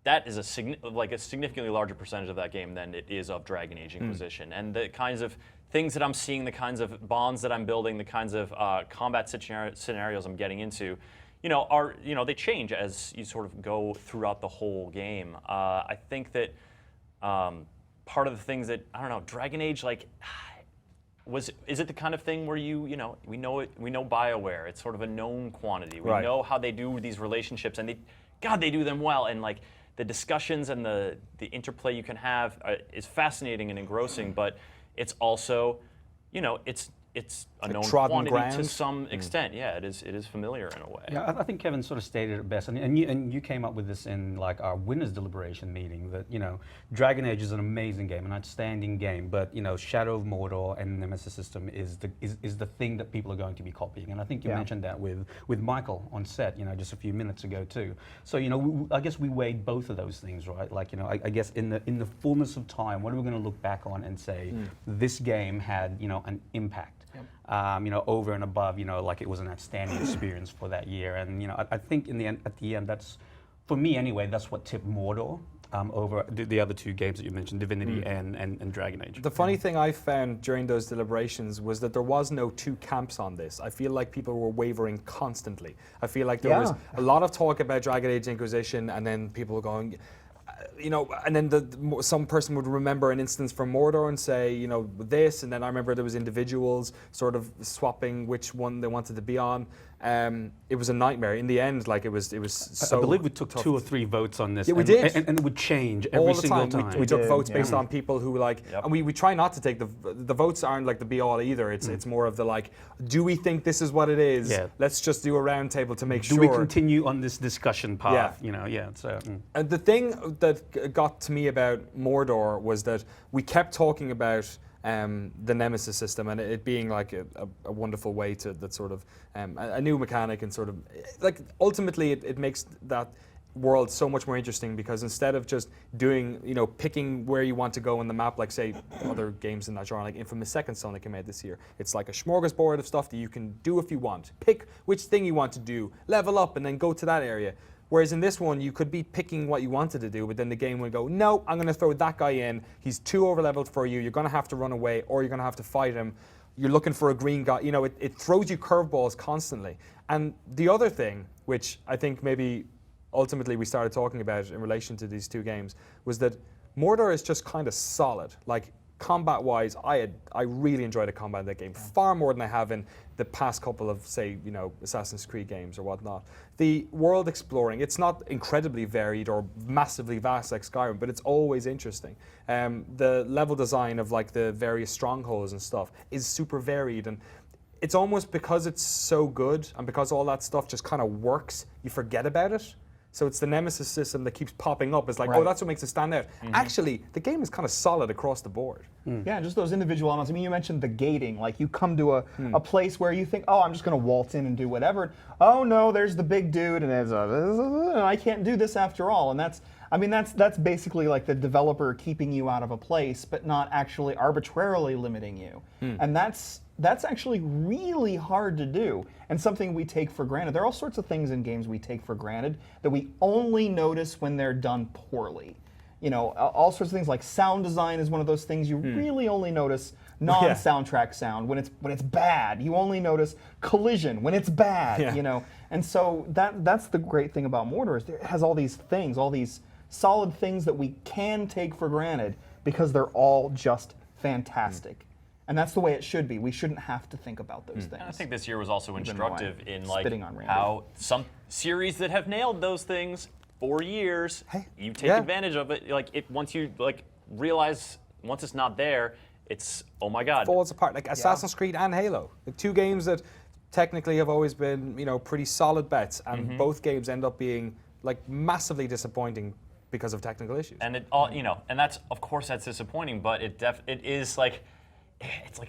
that is a significantly larger percentage of that game than it is of Dragon Age Inquisition. And the kinds of things that I'm seeing, the kinds of bonds that I'm building, the kinds of combat scenarios I'm getting into, they change as you sort of go throughout the whole game. I think that part of the things that, I don't know, Dragon Age, is it the kind of thing where we know BioWare, it's sort of a known quantity. We know how they do these relationships, and they do them well. And like, the discussions and the interplay you can have is fascinating and engrossing, but it's also, it's a known quantity ground to some extent. Yeah, it is familiar in a way. Yeah, I think Kevin sort of stated it best, and you came up with this in like our winners deliberation meeting, that Dragon Age is an amazing game, an outstanding game, but Shadow of Mordor and Nemesis system is the thing that people are going to be copying, and I think you mentioned that with Michael on set, just a few minutes ago too. So I guess we weighed both of those things, right? Like I guess in the fullness of time, what are we going to look back on and say this game had an impact? Over and above, like it was an outstanding experience for that year. And I think at the end, that's, for me anyway, that's what tipped Mordor over the other two games that you mentioned, Divinity and Dragon Age. The funny thing I found during those deliberations was that there was no two camps on this. I feel like people were wavering constantly. I feel like there was a lot of talk about Dragon Age Inquisition, and then people were going, and then some person would remember an instance from Mordor and say, this, and then I remember there was individuals sort of swapping which one they wanted to be on. it was a nightmare. In the end, like it was so I believe we took tough. 2 or 3 votes on this. Yeah, we and, did. And it would change all every the single time. time. We took did, votes yeah. based on people who like, and we try not to take the votes aren't like the be all either. It's more of the like, do we think this is what it is? Yeah. Let's just do a round table to make Do sure. we continue on this discussion path? Yeah. You know, yeah. So. And the thing that got to me about Mordor was that we kept talking about the Nemesis system and it being like a wonderful way to that sort of a new mechanic and sort of like ultimately it makes that world so much more interesting because instead of just doing, picking where you want to go on the map, like say other games in that genre, like Infamous Second Son that came out this year, it's like a smorgasbord of stuff that you can do if you want. Pick which thing you want to do, level up, and then go to that area. Whereas in this one, you could be picking what you wanted to do, but then the game would go, no, I'm going to throw that guy in. He's too overleveled for you. You're going to have to run away, or you're going to have to fight him. You're looking for a green guy. It throws you curveballs constantly. And the other thing, which I think maybe ultimately we started talking about in relation to these two games, was that Mordor is just kind of solid. Like, combat-wise, I really enjoyed the combat in that game far more than I have in the past couple of, say, Assassin's Creed games or whatnot. The world exploring, it's not incredibly varied or massively vast like Skyrim, but it's always interesting. The level design of like the various strongholds and stuff is super varied, and it's almost because it's so good and because all that stuff just kind of works, you forget about it. So it's the Nemesis system that keeps popping up. It's like, oh, that's what makes it stand out. Actually, the game is kind of solid across the board. Yeah, just those individual elements. I mean, you mentioned the gating. Like, you come to a place where you think, oh, I'm just going to waltz in and do whatever. Oh, no, there's the big dude, and I can't do this after all. And that's basically like the developer keeping you out of a place, but not actually arbitrarily limiting you. And that's actually really hard to do and something we take for granted. There are all sorts of things in games we take for granted that we only notice when they're done poorly. All sorts of things like sound design is one of those things you really only notice non-soundtrack sound when it's bad. You only notice collision when it's bad, And so that's the great thing about Mordor is it has all these things, all these solid things that we can take for granted because they're all just fantastic. And that's the way it should be. We shouldn't have to think about those things. And I think this year was also instructive in like spitting on Randy. how some series that have nailed those things for years, you take advantage of it. Like once you realize once it's not there, it's oh my god. Falls apart. Like Assassin's Creed and Halo, the two games that technically have always been pretty solid bets, and both games end up being like massively disappointing because of technical issues. And it all and that's of course that's disappointing, but it is like.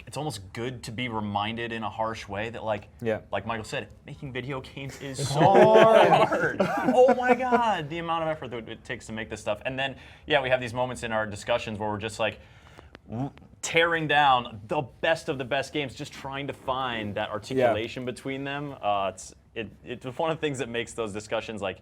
It's almost good to be reminded in a harsh way that like Michael said, making video games is so hard. Oh my god, the amount of effort that it takes to make this stuff. And then we have these moments in our discussions where we're just like tearing down the best of the best games, just trying to find that articulation between them. It's one of the things that makes those discussions like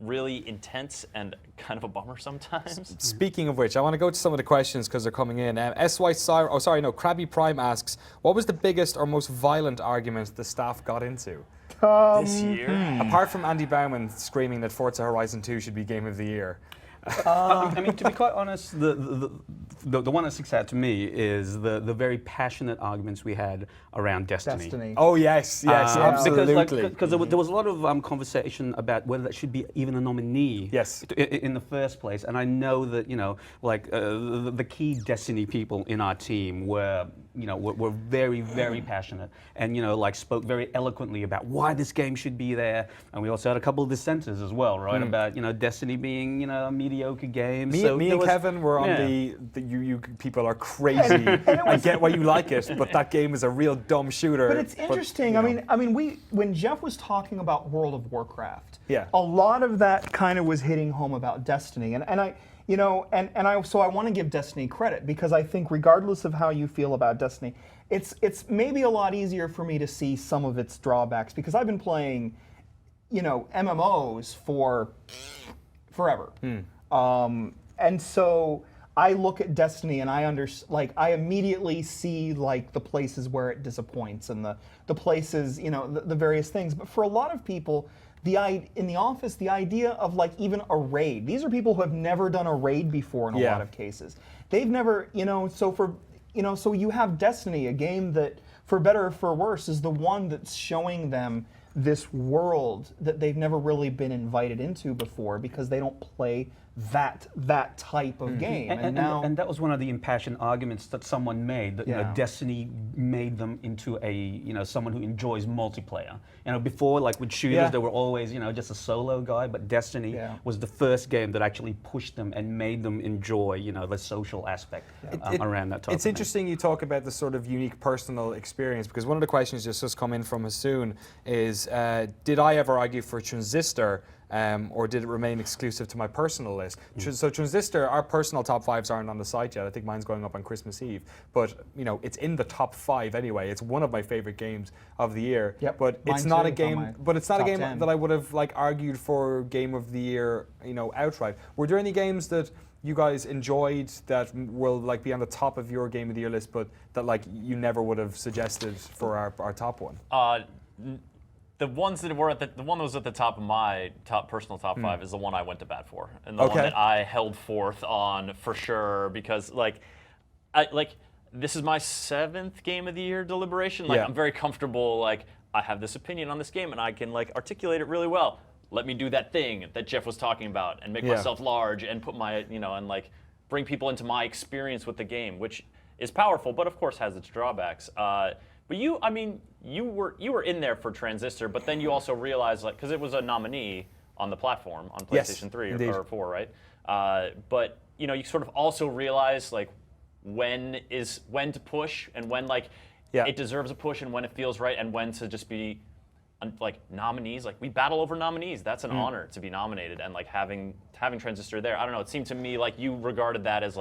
really intense and kind of a bummer sometimes. Speaking of which, I want to go to some of the questions because they're coming in. Krabby Prime asks, what was the biggest or most violent argument the staff got into? This year? Apart from Andy Bauman screaming that Forza Horizon 2 should be Game of the Year. I mean, to be quite honest, the one that sticks out to me is the very passionate arguments we had around Destiny. Oh yes, absolutely. Because there was a lot of conversation about whether that should be even a nominee. Yes. In the first place, and I know that the key Destiny people in our team were very very passionate and spoke very eloquently about why this game should be there, and we also had a couple of dissenters as well, right? About Destiny being a mediocre game. Me and Kevin were on you people are crazy. I get why you like it, but that game is a real dumb shooter. But it's interesting. When Jeff was talking about World of Warcraft, a lot of that kind of was hitting home about Destiny, and I want to give Destiny credit because I think regardless of how you feel about Destiny, it's maybe a lot easier for me to see some of its drawbacks because I've been playing, MMOs for forever. And so I look at Destiny and I immediately see the places where it disappoints and the places, the various things. But for a lot of people, in the office, the idea of even a raid. These are people who have never done a raid before in a lot of cases. They've never, so you have Destiny, a game that for better or for worse, is the one that's showing them this world that they've never really been invited into before because they don't play that type of game. And that was one of the impassioned arguments that someone made, that you know, Yeah. Destiny made them into a someone who enjoys multiplayer. Before, like with shooters, Yeah. they were always just a solo guy, but Destiny was the first game that actually pushed them and made them enjoy the social aspect around that type It's of interesting you talk about the sort of unique personal experience, because one of the questions just come in from Hasoon is, did I ever argue for Transistor? Or did it remain exclusive to my personal list? So Transistor, our personal top 5s aren't on the site yet. I think mine's going up on Christmas Eve. But it's in the top 5 anyway. It's one of my favorite games of the year. Yep, but mine it's not too. a It's on game. my But it's not a top game 10. that I would have argued for Game of the Year, outright. Were there any games that you guys enjoyed that will be on the top of your Game of the Year list, but that you never would have suggested for our top one? The ones that were the one that was at the top of my personal top 5 is the one I went to bat for, and the one that I held forth on for sure, because this is my 7th Game of the Year, Deliberation. I'm very comfortable. I have this opinion on this game, and I can articulate it really well. Let me do that thing that Jeff was talking about, and make myself large, and put my and bring people into my experience with the game, which is powerful, but of course has its drawbacks. But you were in there for Transistor, but then you also realized, because it was a nominee on the platform on PlayStation 3 or 4, right? But you sort of also realize when to push, and when it deserves a push, and when it feels right, and when to just be nominees. We battle over nominees. That's an honor to be nominated, and having Transistor there. I don't know. It seemed to me like you regarded that as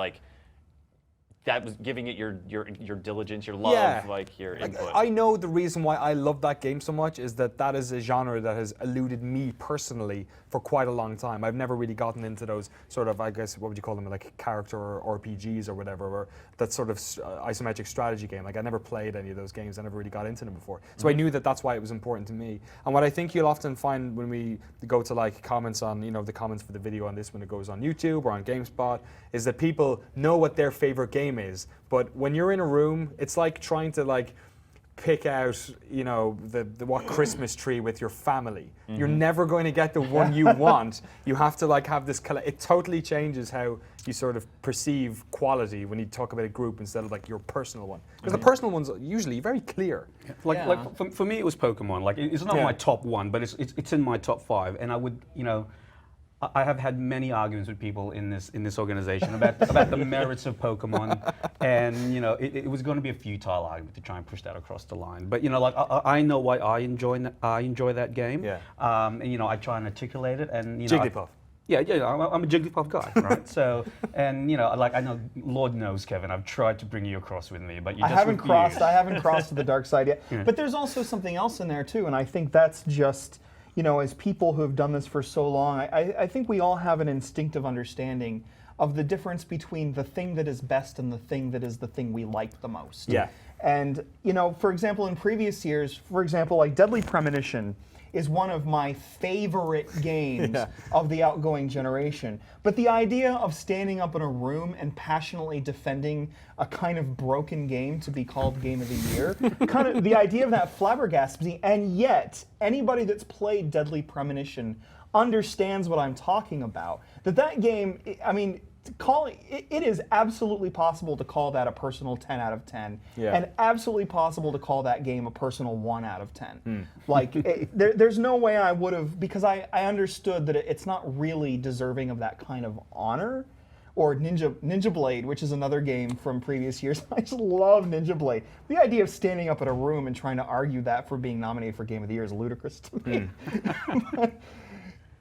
that was giving it your diligence, your love, your input. I know the reason why I love that game so much is that is a genre that has eluded me personally for quite a long time. I've never really gotten into those sort of, I guess, what would you call them, character or RPGs or whatever, or that sort of isometric strategy game. I never played any of those games. I never really got into them before. So I knew that's why it was important to me. And what I think you'll often find when we go to comments on, the comments for the video on this when it goes on YouTube or on GameSpot, is that people know what their favorite game is, but when you're in a room, it's like trying to pick out the what Christmas tree with your family. You're never going to get the one you want. You have to have this it totally changes how you sort of perceive quality when you talk about a group instead of your personal one, because the personal one's usually very clear. For me, it was Pokemon. It's not my top 1, but it's in my top 5, and I would I have had many arguments with people in this organization about the merits of Pokemon, and it was going to be a futile argument to try and push that across the line. But I know why I enjoy that game. Yeah. And I try and articulate it, and Jigglypuff. I'm a Jigglypuff guy, right? So, and I know, Lord knows, Kevin, I've tried to bring you across with me, but you just refuse. I haven't crossed to the dark side yet. Yeah. But there's also something else in there too, and I think that's just, as people who have done this for so long, I think we all have an instinctive understanding of the difference between the thing that is best and the thing that is the thing we like the most. Yeah. And, for example, in previous years, Deadly Premonition is one of my favorite games of the outgoing generation. But the idea of standing up in a room and passionately defending a kind of broken game to be called Game of the Year, the idea of that flabbergasts me, and yet anybody that's played Deadly Premonition understands what I'm talking about. That game, it is absolutely possible to call that a personal 10 out of 10, and absolutely possible to call that game a personal 1 out of 10. There's no way I would have, because I understood that it's not really deserving of that kind of honor. Or Ninja Blade, which is another game from previous years. I just love Ninja Blade. The idea of standing up in a room and trying to argue that for being nominated for Game of the Year is ludicrous to me.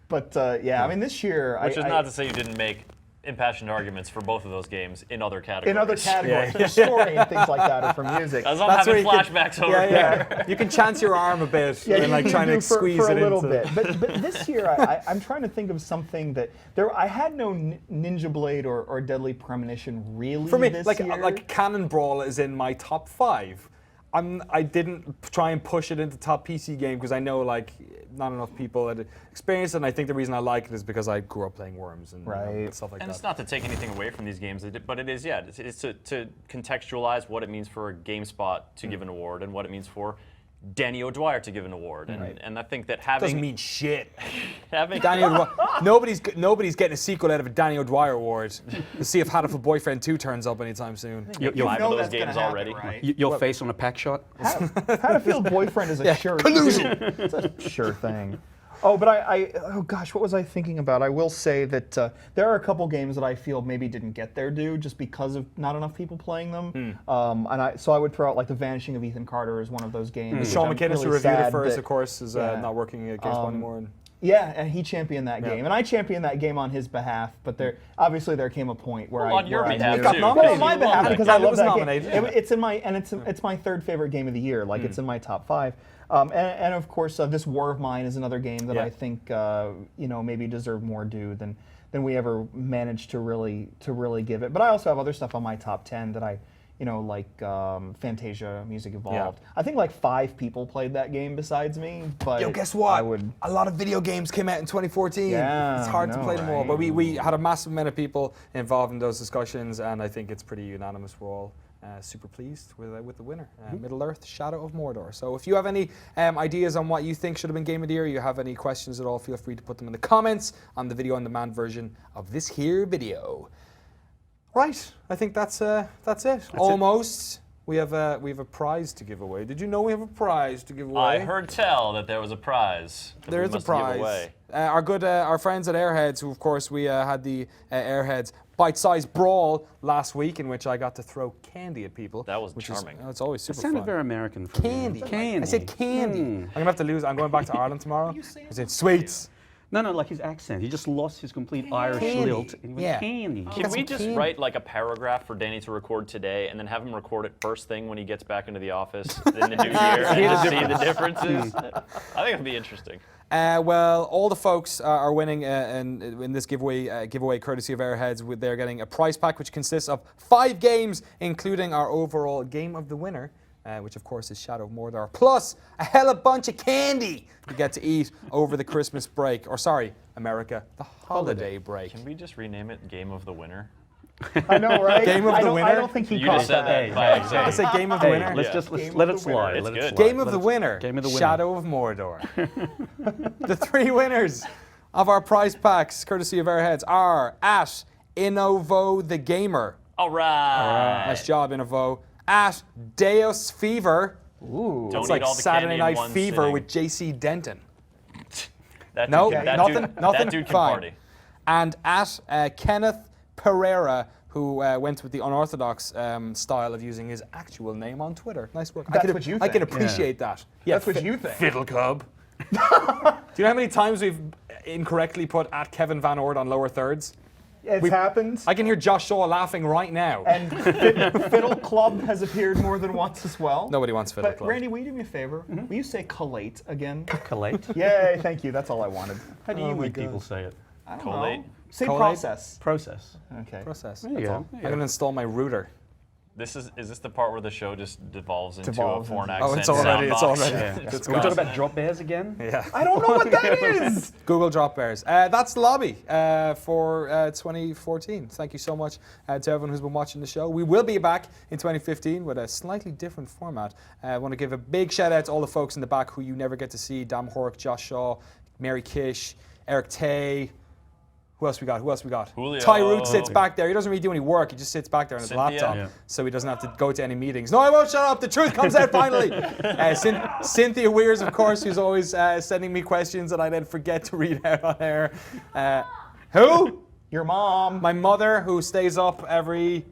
But this year... Which is not to say you didn't make impassioned arguments for both of those games in other categories. In other categories, for story and things like that, or for music. As I'm having flashbacks over here. You can chance your arm a bit and trying to squeeze for it a little into. bit. But this year, I'm trying to think of something that I had no Ninja Blade or Deadly Premonition really. For me, this year. Cannon Brawl is in my top 5. I didn't try and push it into top PC game because I know like not enough people had experienced it, and I think the reason I like it is because I grew up playing Worms and stuff like that. And it's not to take anything away from these games, but it is, it's to contextualize what it means for GameSpot to give an award and what it means for Danny O'Dwyer to give an award. And I think that having... Doesn't mean shit. having Danny O'Dwyer, nobody's getting a sequel out of a Danny O'Dwyer award. To see if Hatoful Boyfriend 2 turns up anytime soon. You've know five of those that's gonna games happen, already. right? Your face on a pack shot? Haddonfield Boyfriend is a sure collusion. It's a sure thing. Oh, but oh gosh, what was I thinking about? I will say that there are a couple games that I feel maybe didn't get their due just because of not enough people playing them. So I would throw out like The Vanishing of Ethan Carter as one of those games. Sean McInnes, who reviewed it for us, that- of course, is not working at GameSpot anymore. And Yeah, and he championed that game, and I championed that game on his behalf. But there came a point where on your behalf, it got too, nominated because on my you behalf love because that I game. love It was that nominated, game. yeah. It's my third favorite game of the year. Like it's in my top 5. And of course, this War of Mine is another game that I think maybe deserved more due than we ever managed to really give it. But I also have other stuff on my top 10 that I like Fantasia Music Evolved. I think like 5 people played that game besides me. But yo, guess what? I would. A lot of video games came out in 2014. Yeah, it's hard I to know, play them all, right? but we had a massive amount of people involved in those discussions, and I think it's pretty unanimous. We're all super pleased with the winner, Middle Earth: Shadow of Mordor. So if you have any ideas on what you think should have been Game of the Year, you have any questions at all, feel free to put them in the comments on the video on demand version of this here video. Right, I think that's it. Almost. We have a prize to give away. Did you know we have a prize to give away? I heard tell that there was a prize. That There we is a must give prize. away. Our friends at Airheads, who of course we had the Airheads bite-sized brawl last week, in which I got to throw candy at people. That was which charming. It's always That super sounded fun. very American for me. Candy. I said candy. I'm gonna have to lose. I'm going back to Ireland tomorrow. I said sweets. No, like his accent. He just lost his complete Irish Candy. lilt. And he went, Yeah. candy. Can we just write like a paragraph for Danny to record today and then have him record it first thing when he gets back into the office in the new year and just see the differences? I think it'd be interesting. Well, all the folks are winning in this giveaway courtesy of Airheads. They're getting a prize pack which consists of 5 games, including our overall game of the winner, which of course is Shadow of Mordor, plus a hella bunch of candy you get to eat over the Christmas break, or sorry, America, the holiday break. Can we just rename it Game of the Winner? I know, right? Game of the winner? I don't think he You caught just said that by I example. say game of the winner. Let's Yeah. just Game let of it the winner. slide. It's let it good. slide. Game of the winner. Game of the winner. Shadow of Mordor. The 3 winners of our prize packs, courtesy of Airheads, are at Innovo the Gamer. All right. Nice job, Innovo. At Deus Fever. Ooh. Don't It's eat like all the Saturday candy in Night one Fever sitting. with JC Denton. That dude No, can, that nothing, dude, nothing. That dude can fine. party. And at Kenneth Pereira, who went with the unorthodox style of using his actual name on Twitter. Nice work. That's what you I can think. appreciate that. Yeah, That's what you think. Fiddle Cub. Do you know how many times we've incorrectly put at Kevin Van Ord on lower thirds? It's happened. I can hear Josh Shaw laughing right now. And Fiddle Club has appeared more than once as well. Nobody wants Fiddle But Club. Randy, will you do me a favor? Will you say collate again? Collate. Yay, thank you. That's all I wanted. How do you weak people say it? I don't Collate. know. Say Collate? process. Process. Okay. Process. There you go. I'm going to install my router. Is this the part where the show just devolves into Devolves a foreign into- accent? Oh, it's already. It's soundbox? already. Yeah. It's Are we gone. talking about drop bears again? Yeah. I don't know what that is. Google Drop Bears. That's the lobby for 2014. Thank you so much to everyone who's been watching the show. We will be back in 2015 with a slightly different format. I want to give a big shout out to all the folks in the back who you never get to see. Dam Hork, Josh Shaw, Mary Kish, Eric Tay. Who else we got? Julio. Ty Root sits back there. He doesn't really do any work. He just sits back there on his Cynthia. laptop. Yeah. So he doesn't have to go to any meetings. No, I won't shut up. The truth comes out finally. Cynthia Weirs, of course, who's always sending me questions that I then forget to read out on air. Who? Your mom. My mother, who stays up every...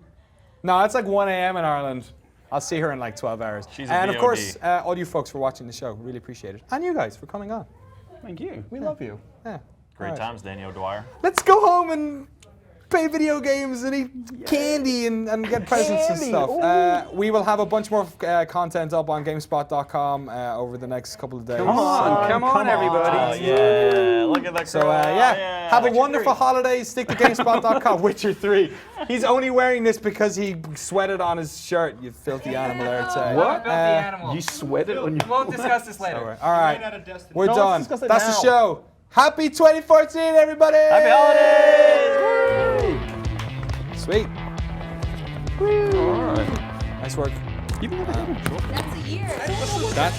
No, it's like 1 a.m. in Ireland. I'll see her in like 12 hours. She's a and of VOD. course, all you folks for watching the show. Really appreciate it. And you guys for coming on. Thank you. We love you. Yeah. Great All right. times, Danny O'Dwyer. Let's go home and play video games and eat candy and get presents and stuff. We will have a bunch more content up on GameSpot.com over the next couple of days. Come on, everybody. Yeah, look at that. So have a wonderful holiday. Stick to GameSpot.com. Witcher 3. He's only wearing this because he sweated on his shirt. You filthy animal, Erte. What? Filthy animal. You sweated on your... We'll discuss this later. All right, we're No, done. let's discuss it That's the now. show. Happy 2014, everybody! Happy holidays! Sweet. All right. Nice work. You've never had a job. That's a year. That